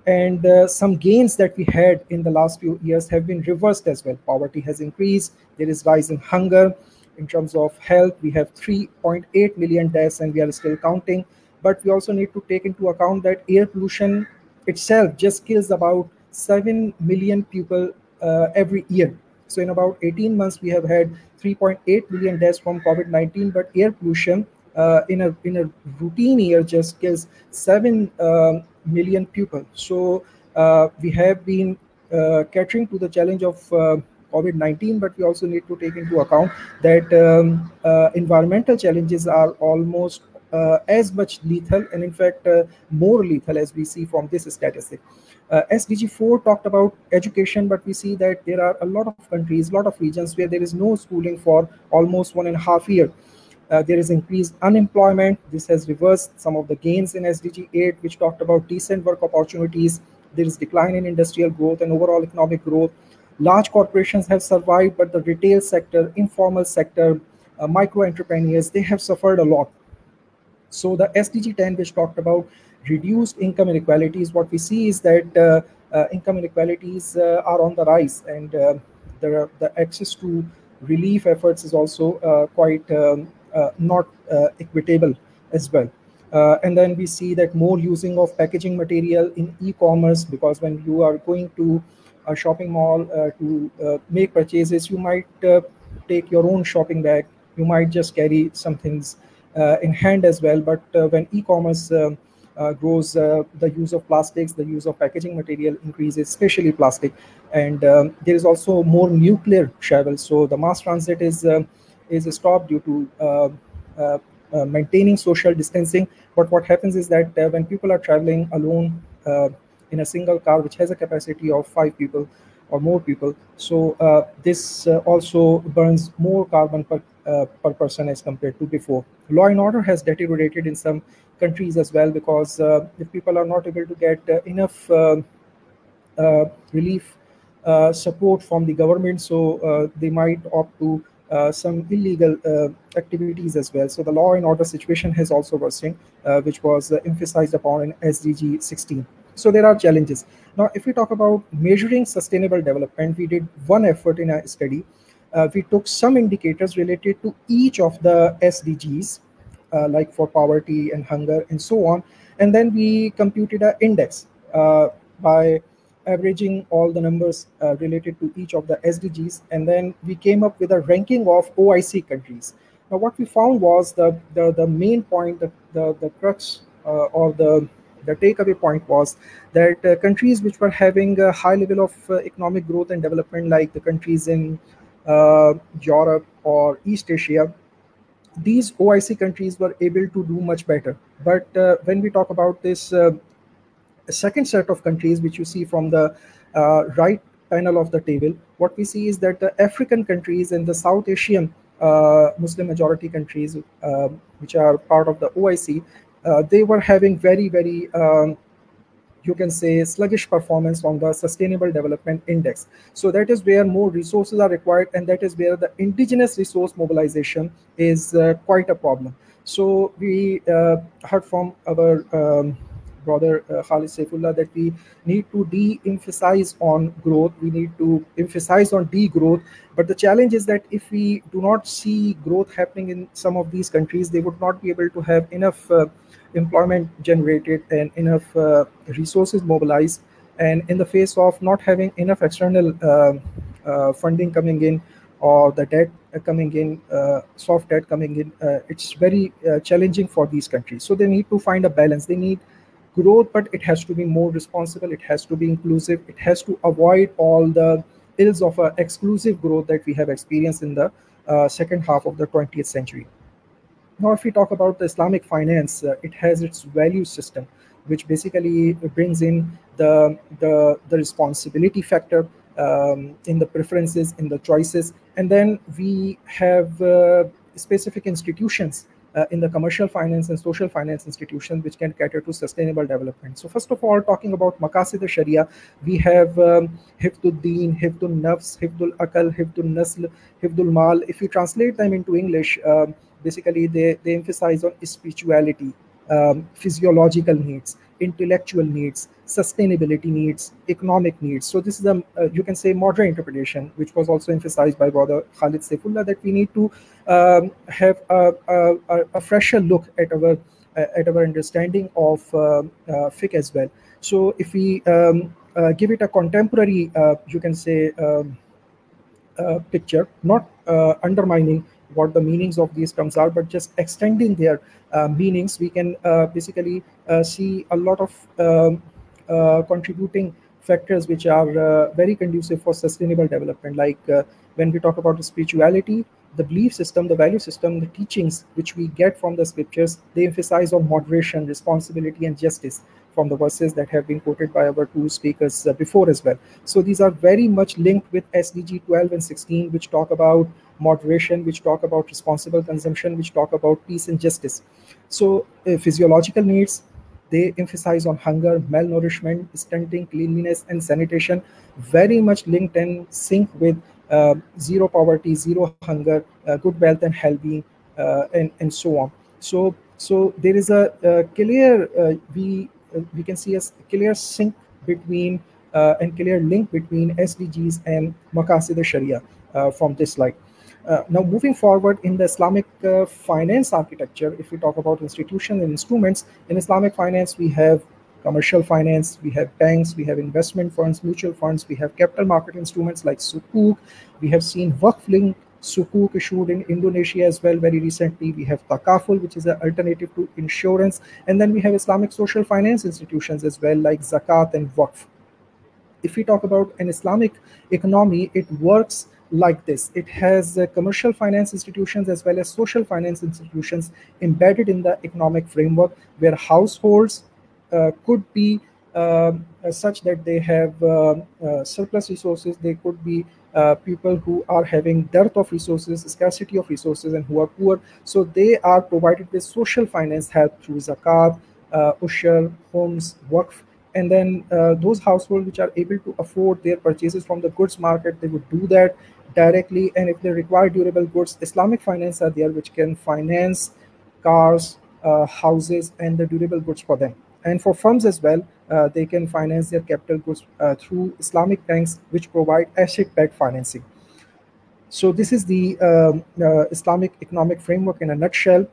And some gains that we had in the last few years have been reversed as well. Poverty has increased. There is rising hunger. In terms of health, we have 3.8 million deaths, and we are still counting. But we also need to take into account that air pollution itself just kills about 7 million people every year. So in about 18 months, we have had 3.8 million deaths from COVID-19, but air pollution in a routine year just kills 7 million people. So we have been catering to the challenge of COVID-19, but we also need to take into account that environmental challenges are almost as much lethal, and in fact more lethal, as we see from this statistic. SDG 4 talked about education, but we see that there are a lot of countries, a lot of regions where there is no schooling for almost 1.5 years. There is increased unemployment. This has reversed some of the gains in SDG 8, which talked about decent work opportunities. There is decline in industrial growth and overall economic growth. Large corporations have survived, but the retail sector, informal sector, micro entrepreneurs, they have suffered a lot. So the SDG 10, which talked about reduced income inequalities, what we see is that income inequalities are on the rise, and the access to relief efforts is also quite not equitable as well. And then we see that more using of packaging material in e-commerce, because when you are going to a shopping mall to make purchases, you might take your own shopping bag. You might just carry some things in hand as well. But when e-commerce grows, the use of plastics, the use of packaging material increases, especially plastic. And there is also more nuclear travel. So the mass transit is stopped due to maintaining social distancing. But what happens is that when people are traveling alone in a single car, which has a capacity of 5 people or more people, so this also burns more carbon per person as compared to before. Law and order has deteriorated in some countries as well, because if people are not able to get enough relief support from the government, so they might opt to some illegal activities as well. So the law and order situation has also worsened, which was emphasized upon in SDG 16. So there are challenges. Now, if we talk about measuring sustainable development, we did one effort in a study we took some indicators related to each of the SDGs, like for poverty and hunger and so on. And then we computed an index by averaging all the numbers related to each of the SDGs. And then we came up with a ranking of OIC countries. Now, what we found was the main point, the crux or the takeaway point was that countries which were having a high level of economic growth and development, like the countries in Europe or East Asia, these OIC countries were able to do much better. But when we talk about this second set of countries, which you see from the right panel of the table, what we see is that the African countries and the South Asian Muslim majority countries, which are part of the OIC, they were having very, very you can say sluggish performance on the Sustainable Development Index. So that is where more resources are required, and that is where the indigenous resource mobilization is quite a problem. So we heard from our brother Khalid Saifullah that we need to de-emphasize on growth, we need to emphasize on degrowth. But the challenge is that if we do not see growth happening in some of these countries, they would not be able to have enough employment generated and enough resources mobilized. And in the face of not having enough external funding coming in, or the debt coming in, soft debt coming in, it's very challenging for these countries. So they need to find a balance. They need growth, but it has to be more responsible, it has to be inclusive, it has to avoid all the ills of exclusive growth that we have experienced in the second half of the 20th century. Now, if we talk about the Islamic finance, it has its value system, which basically brings in the responsibility factor in the preferences, in the choices. And then we have specific institutions in the commercial finance and social finance institutions which can cater to sustainable development. So first of all, talking about Maqasid al-Sharia, we have Hifdul Deen, Hifdul Nafs, Hifdul Akal, Hifdul Nasl, Hifdul Mal. If you translate them into English, basically they emphasize on spirituality, physiological needs, intellectual needs, sustainability needs, economic needs. So this is a you can say modern interpretation, which was also emphasized by brother Khalid Saifullah, that we need to have a fresher look at our understanding of fiqh as well. So if we give it a contemporary you can say picture, not undermining what the meanings of these terms are, but just extending their meanings, we can basically see a lot of contributing factors which are very conducive for sustainable development. Like when we talk about the spirituality, the belief system, the value system, the teachings which we get from the scriptures, they emphasize on moderation, responsibility, and justice from the verses that have been quoted by our two speakers before as well. So these are very much linked with SDG 12 and 16, which talk about moderation, which talk about responsible consumption, which talk about peace and justice. So physiological needs, they emphasize on hunger, malnourishment, stunting, cleanliness, and sanitation, very much linked and sync with zero poverty, zero hunger, good wealth and well-being, and so on. So there is a clear we can see a clear sync between and clear link between SDGs and Maqasid al-Sharia from this slide. Now, moving forward in the Islamic finance architecture, if we talk about institutions and instruments, in Islamic finance, we have commercial finance, we have banks, we have investment funds, mutual funds, we have capital market instruments like Sukuk. We have seen Waqf-linked Sukuk issued in Indonesia as well very recently. We have Takaful, which is an alternative to insurance. And then we have Islamic social finance institutions as well, like Zakat and Waqf. If we talk about an Islamic economy, it works like this. It has commercial finance institutions as well as social finance institutions embedded in the economic framework, where households could be such that they have surplus resources. They could be people who are having dearth of resources, scarcity of resources, and who are poor. So they are provided with social finance help through zakat, ushur, homes, waqf. And then those households which are able to afford their purchases from the goods market, they would do that directly. And if they require durable goods, Islamic finance are there, which can finance cars, houses, and the durable goods for them. And for firms as well, they can finance their capital goods through Islamic banks, which provide asset-backed financing. So this is the Islamic economic framework in a nutshell.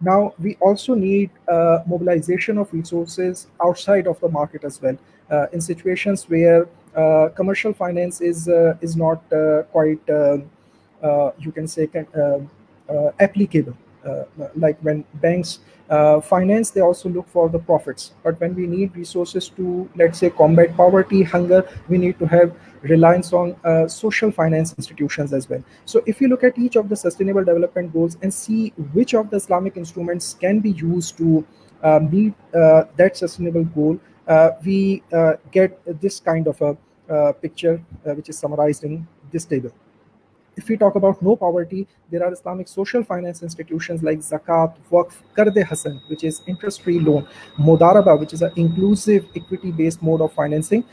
Now, we also need mobilization of resources outside of the market as well, in situations where commercial finance is not quite, you can say, applicable. Like when banks finance, they also look for the profits. But when we need resources to, let's say, combat poverty, hunger, we need to have reliance on social finance institutions as well. So if you look at each of the sustainable development goals and see which of the Islamic instruments can be used to meet that sustainable goal, we get this kind of a picture which is summarized in this table. If we talk about no poverty, there are Islamic social finance institutions like Zakat, Waqf, Karde Hasan, which is interest-free loan, Mudaraba, which is an inclusive equity-based mode of financing,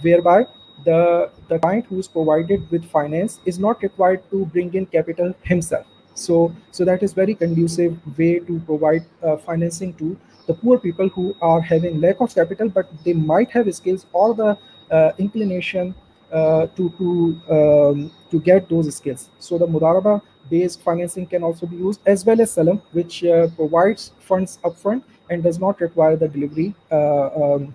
whereby the client who is provided with finance is not required to bring in capital himself. So that is very conducive way to provide financing to the poor people who are having lack of capital, but they might have skills or the inclination to get those skills. So the Mudaraba based financing can also be used, as well as Salam, which provides funds upfront and does not require the delivery on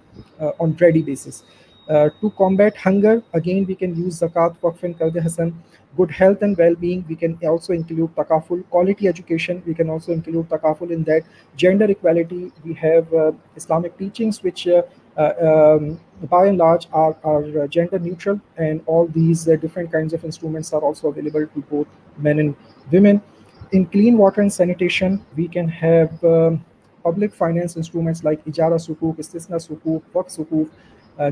ready basis. To combat hunger, again, we can use Zakat, Waqf and Karde Hasan. Good health and well-being, we can also include Takaful. Quality education, we can also include Takaful in that. Gender equality, we have Islamic teachings which by and large are gender neutral, and all these different kinds of instruments are also available to both men and women. In clean water and sanitation, we can have public finance instruments like Ijara Sukuk, Istisna Sukuk, Waqf Sukuk,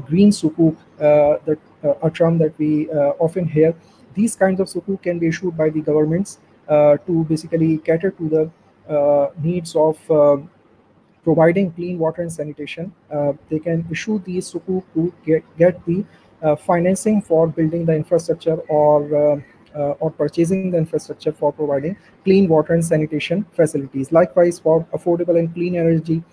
green sukuk, a term that we often hear. These kinds of sukuk can be issued by the governments to basically cater to the needs of providing clean water and sanitation. They can issue these sukuk to get the financing for building the infrastructure or purchasing the infrastructure for providing clean water and sanitation facilities. Likewise, for affordable and clean energy,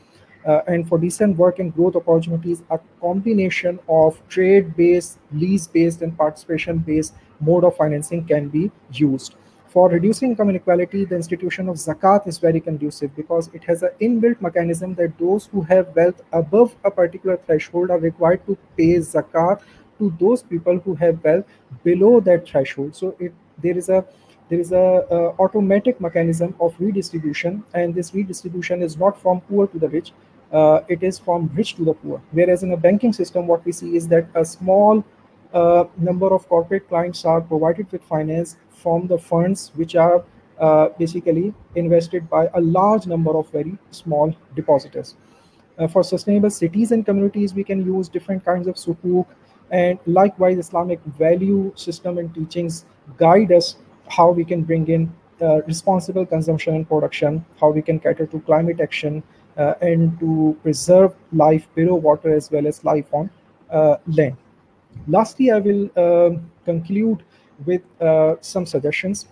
and for decent work and growth opportunities, a combination of trade-based, lease-based, and participation-based mode of financing can be used. For reducing income inequality, the institution of Zakat is very conducive because it has an inbuilt mechanism that those who have wealth above a particular threshold are required to pay Zakat to those people who have wealth below that threshold. So there is a automatic mechanism of redistribution, and this redistribution is not from poor to the rich. It is from rich to the poor. Whereas in a banking system, what we see is that a small number of corporate clients are provided with finance from the funds which are basically invested by a large number of very small depositors. For sustainable cities and communities, we can use different kinds of sukuk, and likewise Islamic value system and teachings guide us how we can bring in responsible consumption and production, how we can cater to climate action, and to preserve life below water as well as life on land. Lastly, I will conclude with some suggestions.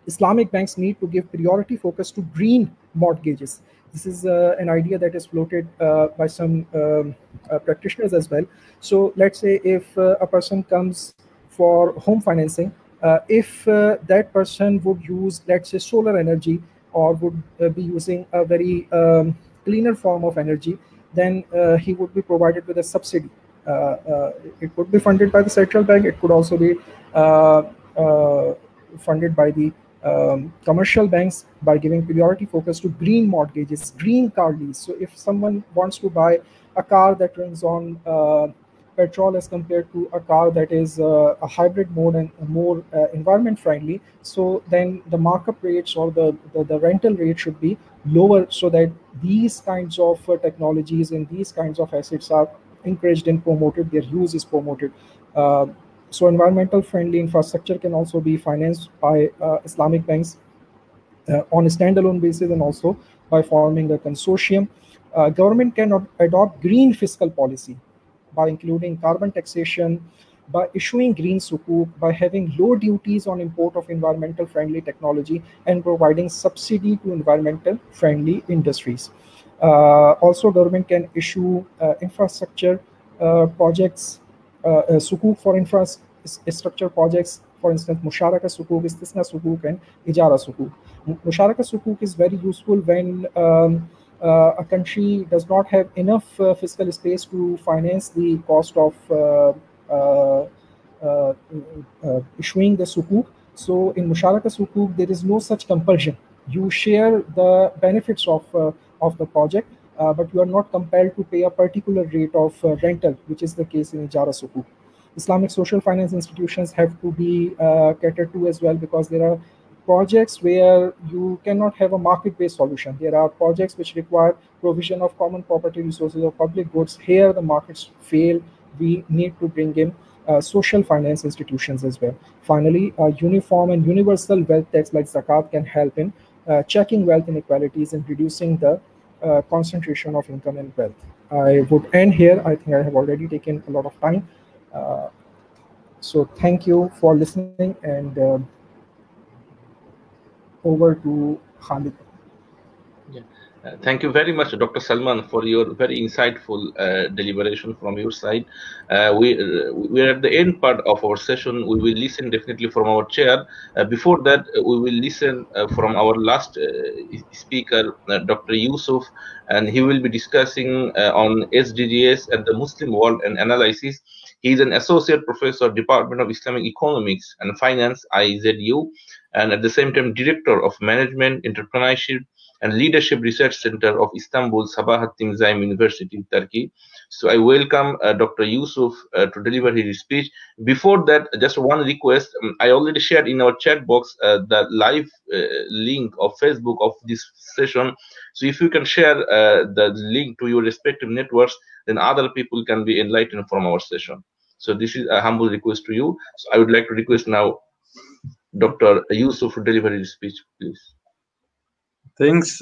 Islamic banks need to give priority focus to green mortgages. This is an idea that is floated by some practitioners as well. So let's say if a person comes for home financing, if that person would use, let's say, solar energy, or would be using a very cleaner form of energy, then he would be provided with a subsidy. It could be funded by the central bank. It could also be funded by the commercial banks by giving priority focus to green mortgages, green car lease. So if someone wants to buy a car that runs on petrol as compared to a car that is a hybrid mode and more environment friendly, so then the markup rates or the rental rate should be lower, so that these kinds of technologies and these kinds of assets are encouraged and promoted, their use is promoted. So environmental friendly infrastructure can also be financed by Islamic banks on a standalone basis, and also by forming a consortium. Government can adopt green fiscal policy by including carbon taxation, by issuing green sukuk, by having low duties on import of environmental friendly technology, and providing subsidy to environmental friendly industries. Also, government can issue infrastructure projects, sukuk for infrastructure projects For instance, Musharaka Sukuk, Istisna Sukuk, and Ijara Sukuk. Musharaka Sukuk is very useful when a country does not have enough fiscal space to finance the cost of issuing the sukuk. So in Musharaka Sukuk, there is no such compulsion. You share the benefits of the project, but you are not compelled to pay a particular rate of rental, which is the case in Ijara Sukuk. Islamic social finance institutions have to be catered to as well, because there are projects where you cannot have a market-based solution. There are projects which require provision of common property resources or public goods. Here the markets fail. We need to bring in social finance institutions as well. Finally, a uniform and universal wealth tax like zakat can help in checking wealth inequalities and reducing the concentration of income and wealth. I would end here. I think I have already taken a lot of time. So thank you for listening, and over to Khalid. Yeah. Thank you very much, Dr. Salman, for your very insightful deliberation from your side. We are at the end part of our session. We will listen definitely from our chair. Before that, we will listen from our last speaker, Dr. Yusuf, and he will be discussing on SDGs and the Muslim world and analysis. He is an associate professor, Department of Islamic Economics and Finance, IZU, and at the same time, Director of Management, Entrepreneurship, and Leadership Research Center of Istanbul, Sabahattin Zaim University, Turkey. So I welcome Dr. Yusuf to deliver his speech. Before that, just one request. I already shared in our chat box the live link of Facebook of this session. So if you can share the link to your respective networks, then other people can be enlightened from our session. So this is a humble request to you. So I would like to request now Dr. Yusuf to deliver his speech, please. Thanks.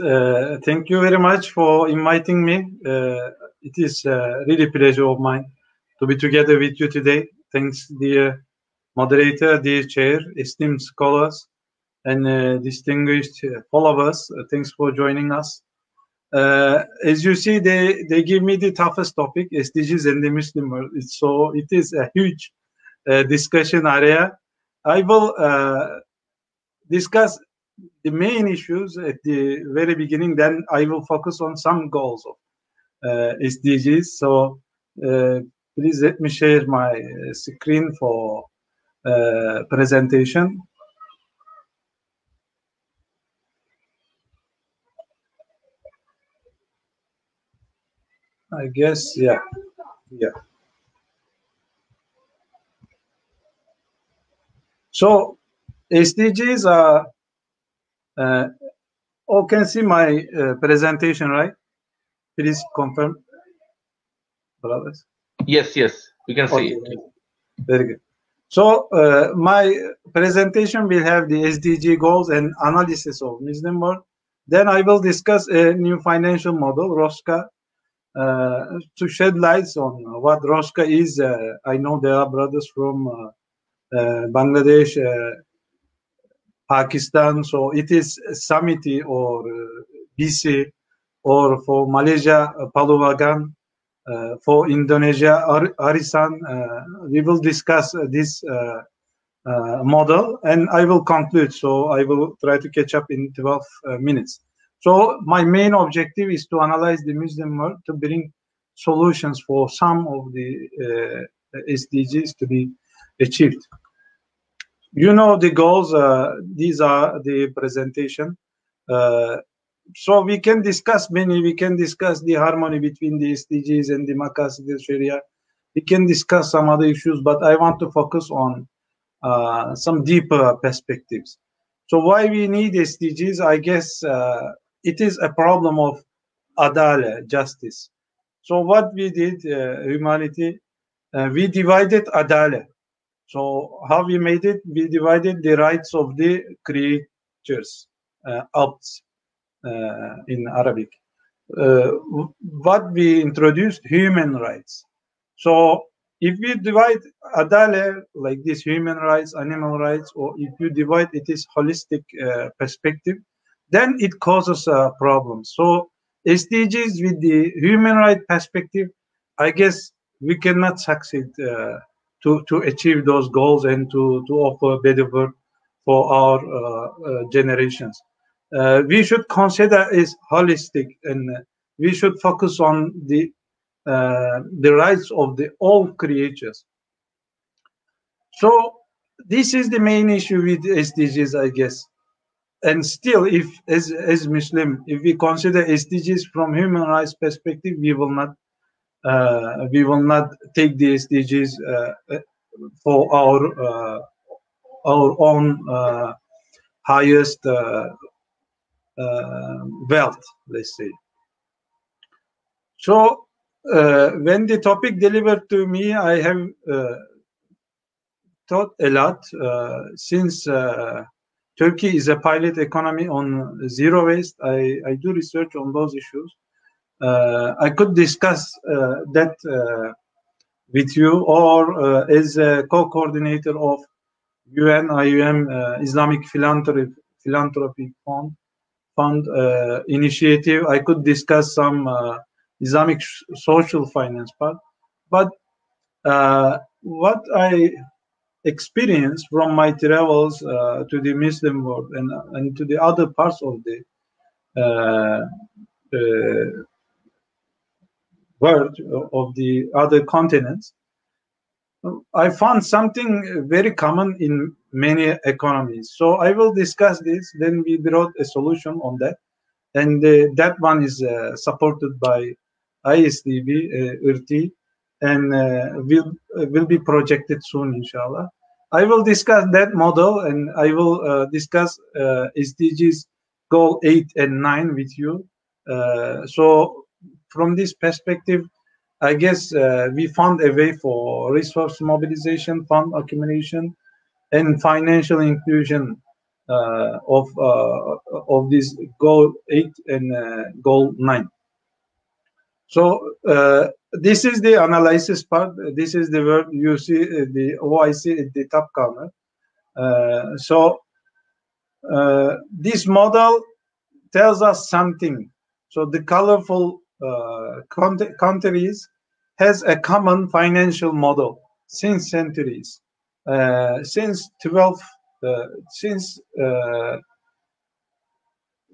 Thank you very much for inviting me. It is really a pleasure of mine to be together with you today. Thanks, dear moderator, dear chair, esteemed scholars, and distinguished followers. Thanks for joining us. As you see, they give me the toughest topic, SDGs and the Muslim world. So it is a huge discussion area. I will discuss the main issues at the very beginning, then I will focus on some goals of SDGs. So please let me share my screen for presentation. I guess, yeah. So SDGs are all can see my presentation, right? Please confirm, brothers. Yes, we can see it. Very good. So my presentation will have the SDG goals and analysis of Muslim world. Then I will discuss a new financial model, ROSCA, to shed lights on what ROSCA is. I know there are brothers from Bangladesh, Pakistan, so it is Samiti or BC, or for Malaysia, Paluwagan, for Indonesia, Arisan. We will discuss this model, and I will conclude. So I will try to catch up in 12 minutes. So my main objective is to analyze the Muslim world to bring solutions for some of the SDGs to be achieved. You know the goals. These are the presentation. So we can discuss many. We can discuss the harmony between the SDGs and the Maqasid al-Sharia. We can discuss some other issues, but I want to focus on some deeper perspectives. So why we need SDGs? I guess it is a problem of adala, justice. So what we did, humanity, we divided adala. So how we made it? We divided the rights of the creatures, abds in Arabic. What we introduced, human rights. So if we divide adala like this, human rights, animal rights, or if you divide it is holistic perspective, then it causes problems. So SDGs with the human right perspective, I guess we cannot succeed to achieve those goals and to offer better work for our generations. We should consider is holistic, and we should focus on the rights of the all creatures. So this is the main issue with SDGs, I guess. And still, if as Muslim, if we consider SDGs from human rights perspective, we will not take the SDGs for our own highest wealth, let's say. So when the topic delivered to me, I have thought a lot since Turkey is a pilot economy on zero waste. I do research on those issues. I could discuss that with you, or as a co-coordinator of UN-IUM Islamic Philanthropy Fund initiative, I could discuss some Islamic social finance part. But what I experienced from my travels to the Muslim world and to the other parts of the world, of the other continents, I found something very common in many economies. So I will discuss this, then we brought a solution on that. And that one is supported by ISDB, IRTI, and will be projected soon, inshallah. I will discuss that model, and I will discuss SDGs goal 8 and 9 with you. So from this perspective, I guess we found a way for resource mobilization, fund accumulation, and financial inclusion of this goal 8 and goal 9. So this is the analysis part. This is the word you see, the OIC at the top corner. So this model tells us something. So the colorful countries has a common financial model since centuries, since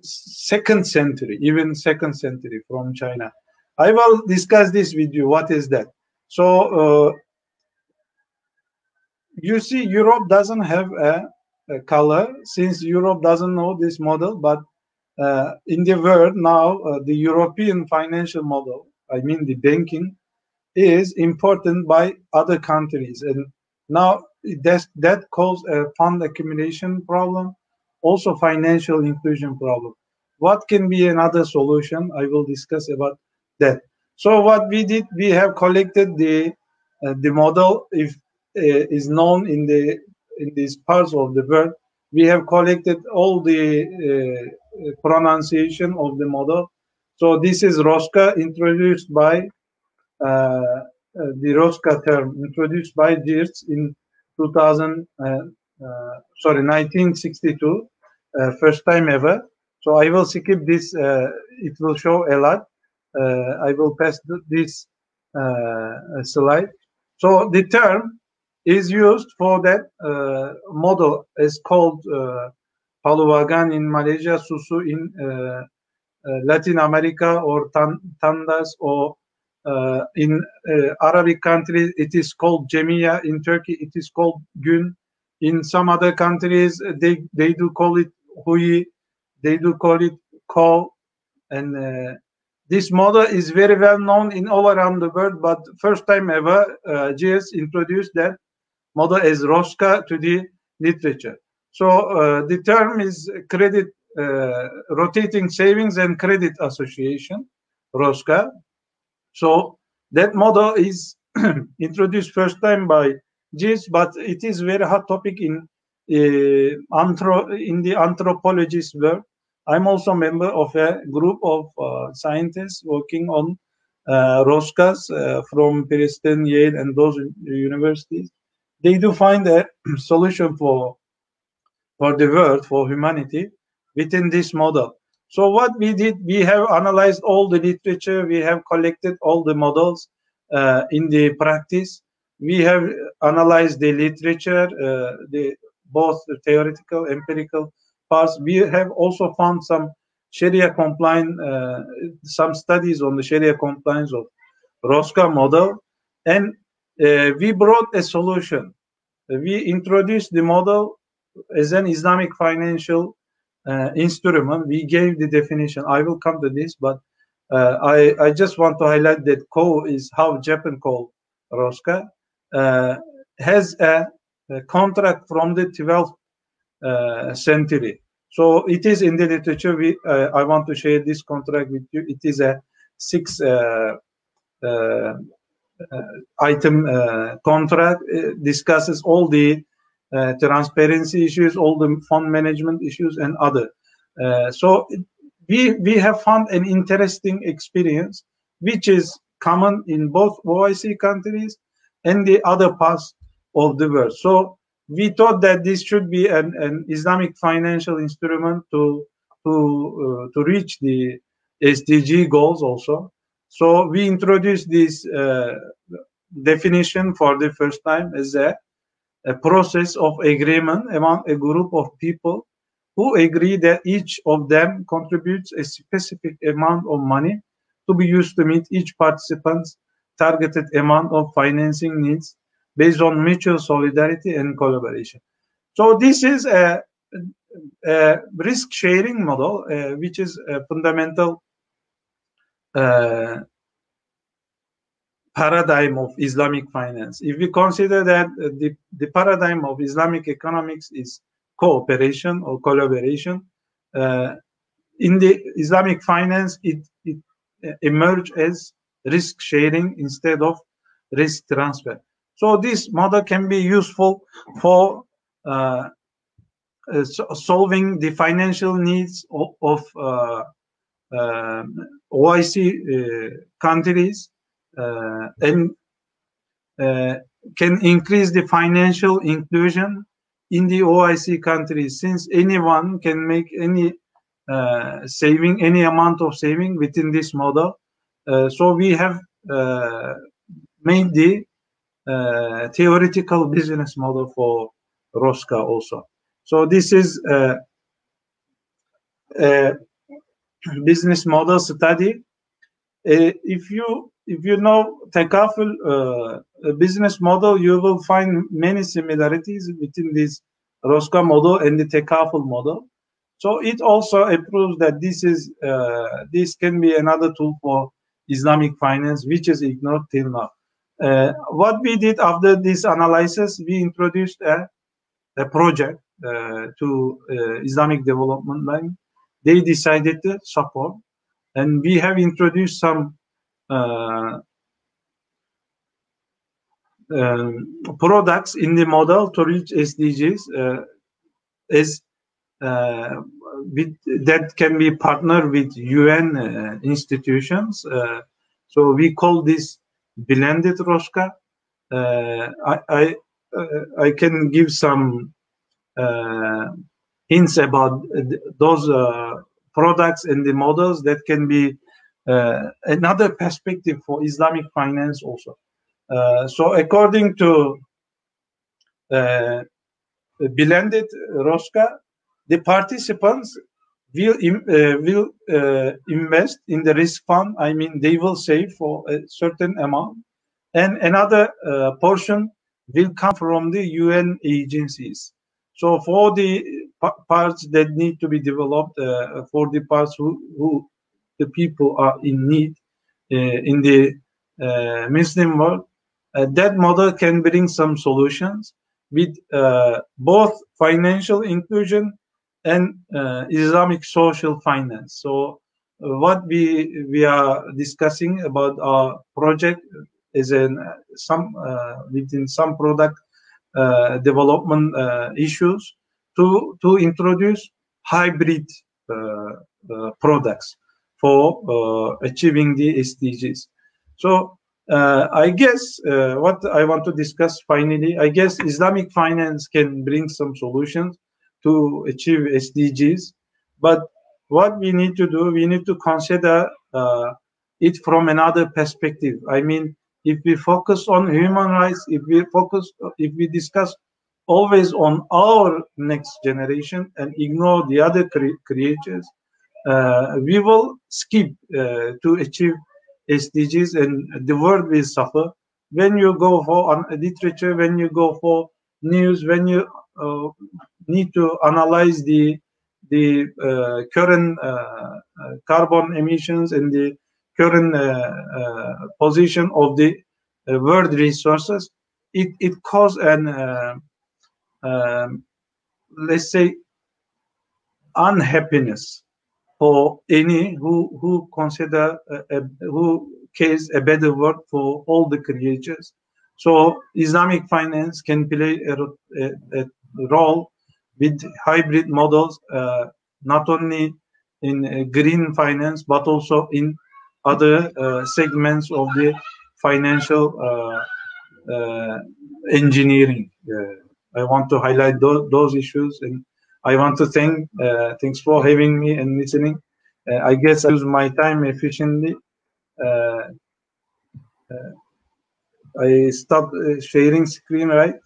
second century, even second century from China. I will discuss this with you. What is that? So you see, Europe doesn't have a color, since Europe doesn't know this model. But in the world now, the European financial model, I mean the banking, is important by other countries, and now that caused a fund accumulation problem, also financial inclusion problem. What can be another solution? I will discuss about that. So what we did, we have collected the model, if is known in these parts of the world. We have collected all the pronunciation of the model. So this is ROSCA, introduced by the ROSCA term introduced by Geertz in 1962, first time ever. So I will skip this. It will show a lot. I will pass this slide. So the term is used for that model, is called Paluagan in Malaysia, Susu in Latin America, or Tandas, or in Arabic countries it is called Yehyea. In Turkey it is called Gün. In some other countries they do call it Hui, they do call it Ko. And this model is very well known in all around the world, but first time ever Geertz introduced that model as ROSCA to the literature. So the term is credit rotating savings and credit association, ROSCA. So that model is introduced first time by Geertz, but it is very hot topic in the anthropologist world. I'm also a member of a group of scientists working on ROSCAs from Princeton, Yale, and those universities. They do find a solution for the world, for humanity, within this model. So what we did, we have analyzed all the literature, we have collected all the models in the practice. We have analyzed the literature, both the theoretical, empirical parts. We have also found some Sharia compliant, some studies on the Sharia compliance of ROSCA model, and we brought a solution. We introduced the model as an Islamic financial instrument. We gave the definition. I will come to this, but I just want to highlight that Ko is how Japan called ROSCA. Has a contract from the 12th century. So it is in the literature. I want to share this contract with you. It is a 6 item contract. Discusses all the transparency issues, all the fund management issues, and other. So we have found an interesting experience, which is common in both OIC countries and the other parts of the world. So we thought that this should be an Islamic financial instrument to reach the SDG goals also. So we introduced this definition for the first time as a process of agreement among a group of people who agree that each of them contributes a specific amount of money to be used to meet each participant's targeted amount of financing needs based on mutual solidarity and collaboration. So this is a risk-sharing model, which is a fundamental paradigm of Islamic finance. If we consider that the paradigm of Islamic economics is cooperation or collaboration, in the Islamic finance, it emerged as risk sharing instead of risk transfer. So this model can be useful for solving the financial needs of OIC countries, and can increase the financial inclusion in the OIC countries, since anyone can make any saving, any amount of saving within this model. So we have made the theoretical business model for ROSCA also. So this is a business model study. If you know Tekaful business model, you will find many similarities between this ROSCA model and the Tekaful model. So it also proves that this can be another tool for Islamic finance, which is ignored till now. What we did after this analysis, we introduced a project to Islamic Development Bank. They decided to support, and we have introduced some products in the model to reach SDGs that can be partnered with UN institutions. So we call this blended ROSCA. I can give some hints about those products and the models that can be another perspective for Islamic finance also. So according to blended ROSCA, the participants will invest in the risk fund. I mean, they will save for a certain amount, and another portion will come from the UN agencies. So for the parts that need to be developed, for the parts who the people are in need in the Muslim world, that model can bring some solutions with both financial inclusion and Islamic social finance. So what we are discussing about our project is within some product development issues to introduce hybrid products for achieving the SDGs. So I guess what I want to discuss finally, I guess Islamic finance can bring some solutions to achieve SDGs, but what we need to do, we need to consider it from another perspective. I mean, if we focus on human rights, if we discuss always on our next generation and ignore the other creatures, we will skip to achieve SDGs, and the world will suffer. When you go for literature, when you go for news, when you need to analyze the current carbon emissions and the current position of the world resources, it causes an let's say unhappiness for any who consider who cares a better world for all the creatures. So Islamic finance can play a role with hybrid models, not only in green finance but also in other segments of the financial engineering. I want to highlight those issues, and I want to thanks for having me and listening. I guess I use my time efficiently. I stopped sharing screen, right?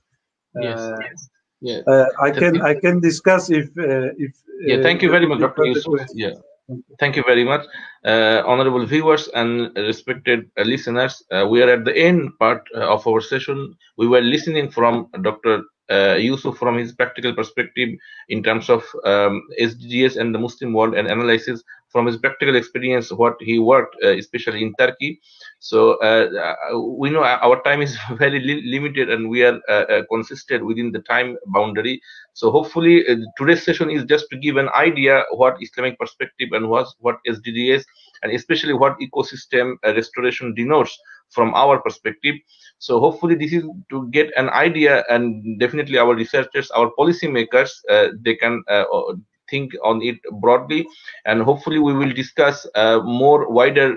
Yes. Yeah. I can discuss if yeah. Thank you very much, Dr. Yusuf. Yeah. Thank you very much, honorable viewers and respected listeners. We are at the end part of our session. We were listening from Dr. Yusuf from his practical perspective in terms of SDGs and the Muslim world, and analysis from his practical experience what he worked, especially in Turkey. So we know our time is very limited, and we are consistent within the time boundary. So hopefully today's session is just to give an idea what Islamic perspective and what SDGs and especially what ecosystem restoration denotes from our perspective. So hopefully this is to get an idea, and definitely our researchers, our policymakers, they can think on it broadly, and hopefully we will discuss more wider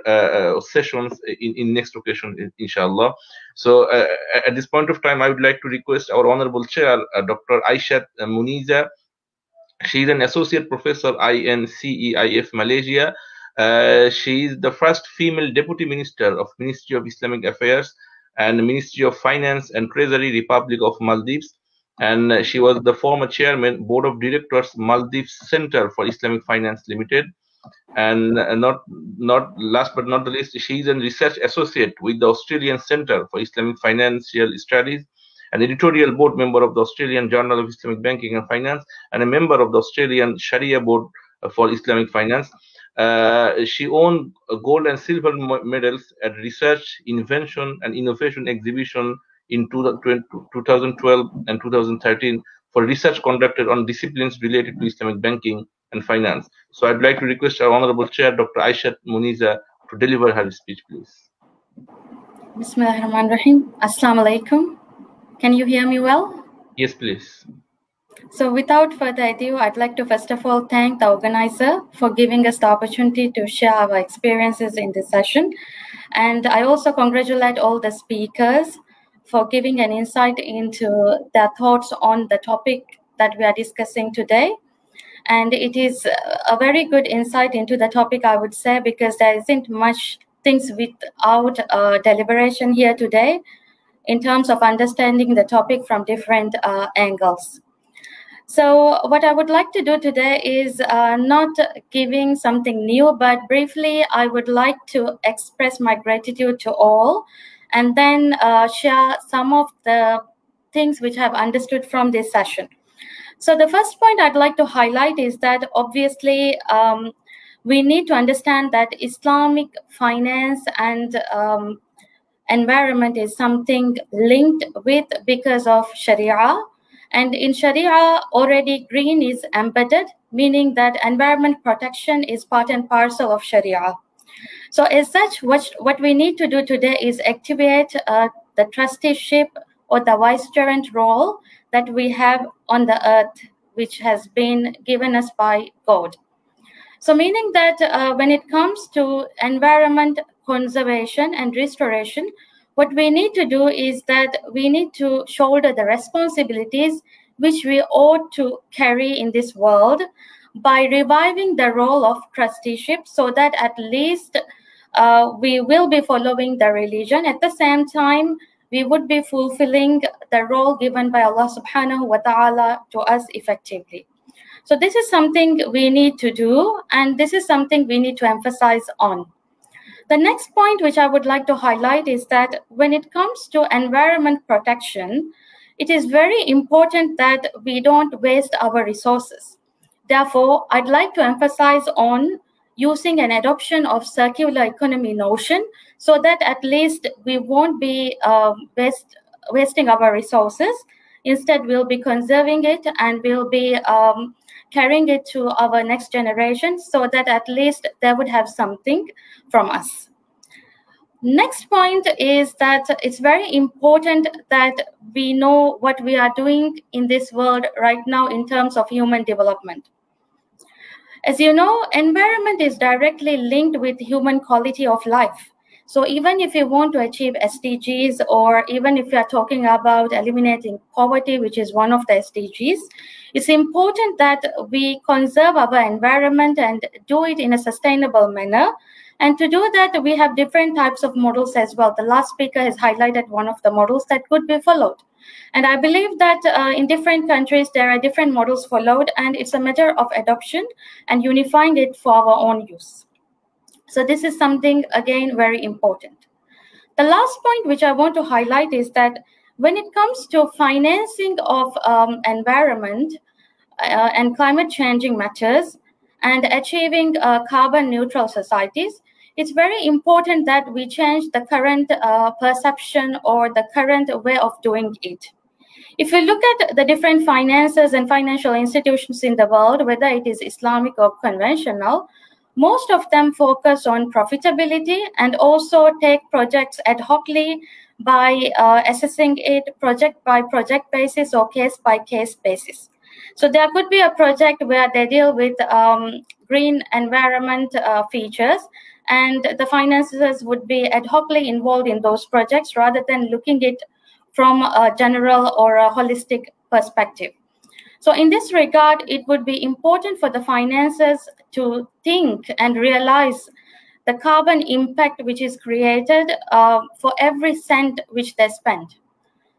sessions in next occasion, inshallah. So at this point of time, I would like to request our honorable chair, Dr. Aishath Muneeza. She is an associate professor, INCEIF Malaysia. She is the first female deputy minister of Ministry of Islamic Affairs and Ministry of Finance and Treasury, Republic of Maldives. And she was the former chairman, board of directors, Maldives Center for Islamic Finance Limited. And not last but not the least, she is a research associate with the Australian Center for Islamic Financial Studies, an editorial board member of the Australian Journal of Islamic Banking and Finance, and a member of the Australian Sharia Board for Islamic Finance. She won gold and silver medals at Research, Invention and Innovation exhibition in 2012 and 2013 for research conducted on disciplines related to Islamic banking and finance. So I'd like to request our Honorable Chair, Dr. Aishath Muneeza, to deliver her speech, please. Bismillahirrahmanirrahim. Assalamu alaikum. Can you hear me well? Yes, please. So without further ado, I'd like to first of all thank the organizer for giving us the opportunity to share our experiences in this session. And I also congratulate all the speakers for giving an insight into their thoughts on the topic that we are discussing today. And it is a very good insight into the topic, I would say, because there isn't much things without deliberation here today in terms of understanding the topic from different angles. So what I would like to do today is not giving something new, but briefly, I would like to express my gratitude to all, and then share some of the things which I've understood from this session. So the first point I'd like to highlight is that obviously we need to understand that Islamic finance and environment is something linked with because of Sharia. And in Sharia, already green is embedded, meaning that environment protection is part and parcel of Sharia. So as such, what we need to do today is activate the trusteeship or the vicegerent role that we have on the earth, which has been given us by God. So meaning that when it comes to environment conservation and restoration, what we need to do is that we need to shoulder the responsibilities which we ought to carry in this world by reviving the role of trusteeship, so that at least we will be following the religion. At the same time, we would be fulfilling the role given by Allah subhanahu wa ta'ala to us effectively. So this is something we need to do, and this is something we need to emphasize on. The next point which I would like to highlight is that when it comes to environment protection, it is very important that we don't waste our resources. Therefore, I'd like to emphasize on using an adoption of circular economy notion so that at least we won't be wasting our resources. Instead, we'll be conserving it and we'll be carrying it to our next generation so that at least they would have something from us. Next point is that it's very important that we know what we are doing in this world right now in terms of human development. As you know, environment is directly linked with human quality of life. So even if you want to achieve SDGs, or even if you are talking about eliminating poverty, which is one of the SDGs, it's important that we conserve our environment and do it in a sustainable manner. And to do that, we have different types of models as well. The last speaker has highlighted one of the models that could be followed. And I believe that in different countries, there are different models followed, and it's a matter of adoption and unifying it for our own use. So this is something, again, very important. The last point which I want to highlight is that when it comes to financing of environment and climate changing matters and achieving carbon neutral societies, it's very important that we change the current perception or the current way of doing it. If you look at the different finances and financial institutions in the world, whether it is Islamic or conventional, most of them focus on profitability and also take projects ad hocly by assessing it project by project basis or case by case basis. So there could be a project where they deal with green environment features, and the finances would be ad hocly involved in those projects rather than looking at it from a general or a holistic perspective. So in this regard, it would be important for the finances to think and realize the carbon impact which is created for every cent which they spend.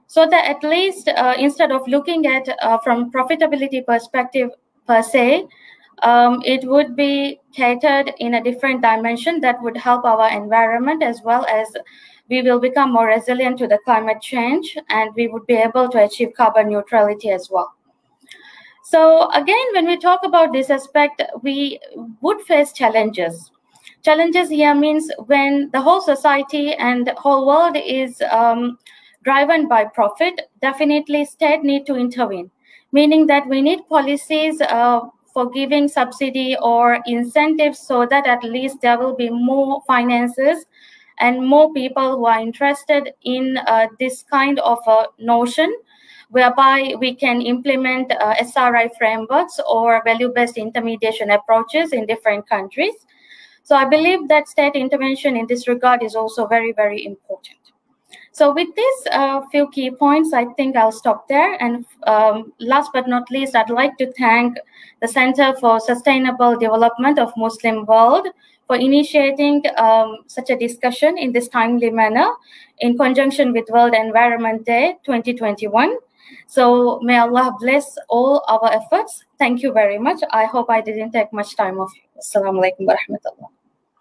So that at least instead of looking at from profitability perspective per se, it would be catered in a different dimension that would help our environment, as well as we will become more resilient to the climate change, and we would be able to achieve carbon neutrality as well. So again, when we talk about this aspect, we would face challenges. Challenges here means when the whole society and the whole world is driven by profit, definitely state need to intervene, meaning that we need policies for giving subsidy or incentives so that at least there will be more finances and more people who are interested in this kind of a notion, whereby we can implement SRI frameworks or value-based intermediation approaches in different countries. So I believe that state intervention in this regard is also very, very important. So with this few key points, I think I'll stop there. And last but not least, I'd like to thank the Center for Sustainable Development of Muslim World for initiating such a discussion in this timely manner in conjunction with World Environment Day 2021. So may Allah bless all our efforts. Thank you very much. I hope I didn't take much time of you. Assalamu alaikum wa rahmatullah.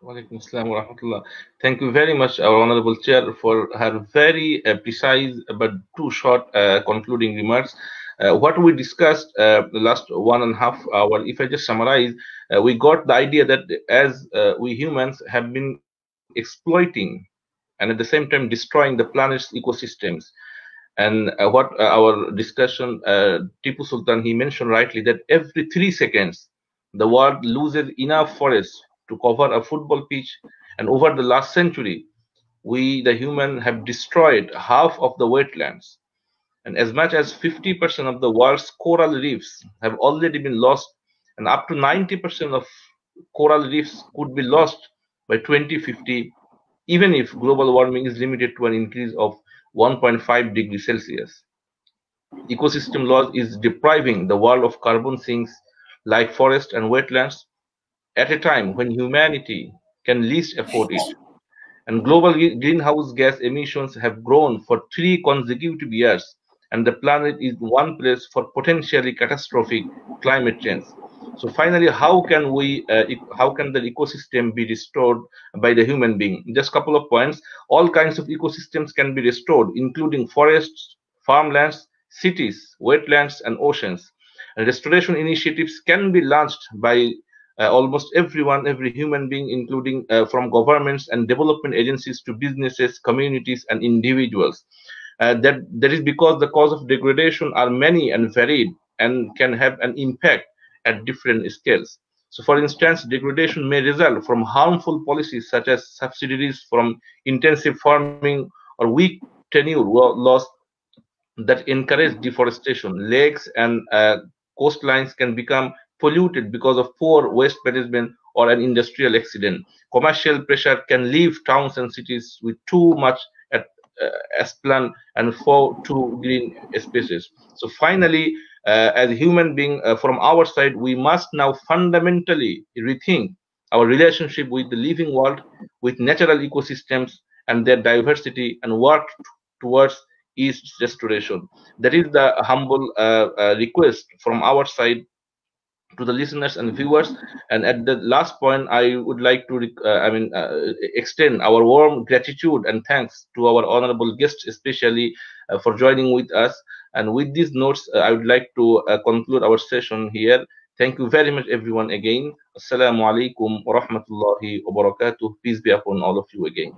Walaikum assalam wa rahmatullah. Thank you very much, our Honorable Chair, for her very precise but too short concluding remarks. What we discussed the last 1.5 hours, if I just summarize, we got the idea that as we humans have been exploiting and at the same time destroying the planet's ecosystems. And what our discussion, Tipu Sultan, he mentioned rightly that every 3 seconds, the world loses enough forests to cover a football pitch. And over the last century, we, the human, have destroyed half of the wetlands. And as much as 50% of the world's coral reefs have already been lost, and up to 90% of coral reefs could be lost by 2050, even if global warming is limited to an increase of 1.5 degrees Celsius. Ecosystem loss is depriving the world of carbon sinks like forests and wetlands at a time when humanity can least afford it. And global greenhouse gas emissions have grown for 3 consecutive years, and the planet is one place for potentially catastrophic climate change. So finally, how can the ecosystem be restored by the human being? Just a couple of points. All kinds of ecosystems can be restored, including forests, farmlands, cities, wetlands, and oceans. And restoration initiatives can be launched by almost everyone, every human being, including from governments and development agencies to businesses, communities, and individuals. That is because the cause of degradation are many and varied and can have an impact at different scales. So, for instance, degradation may result from harmful policies such as subsidies from intensive farming or weak tenure laws that encourage deforestation. Lakes and coastlines can become polluted because of poor waste management or an industrial accident. Commercial pressure can leave towns and cities with too much asplan and too green spaces. So finally, as a human being, from our side, we must now fundamentally rethink our relationship with the living world, with natural ecosystems and their diversity, and work towards its restoration. That is the humble request from our side to the listeners and viewers. And at the last point, I would like to extend our warm gratitude and thanks to our honorable guests, especially for joining with us. And with these notes, I would like to conclude our session here. Thank you very much, everyone, again. Assalamu alaikum wa rahmatullahi wa barakatuh. Peace be upon all of you again.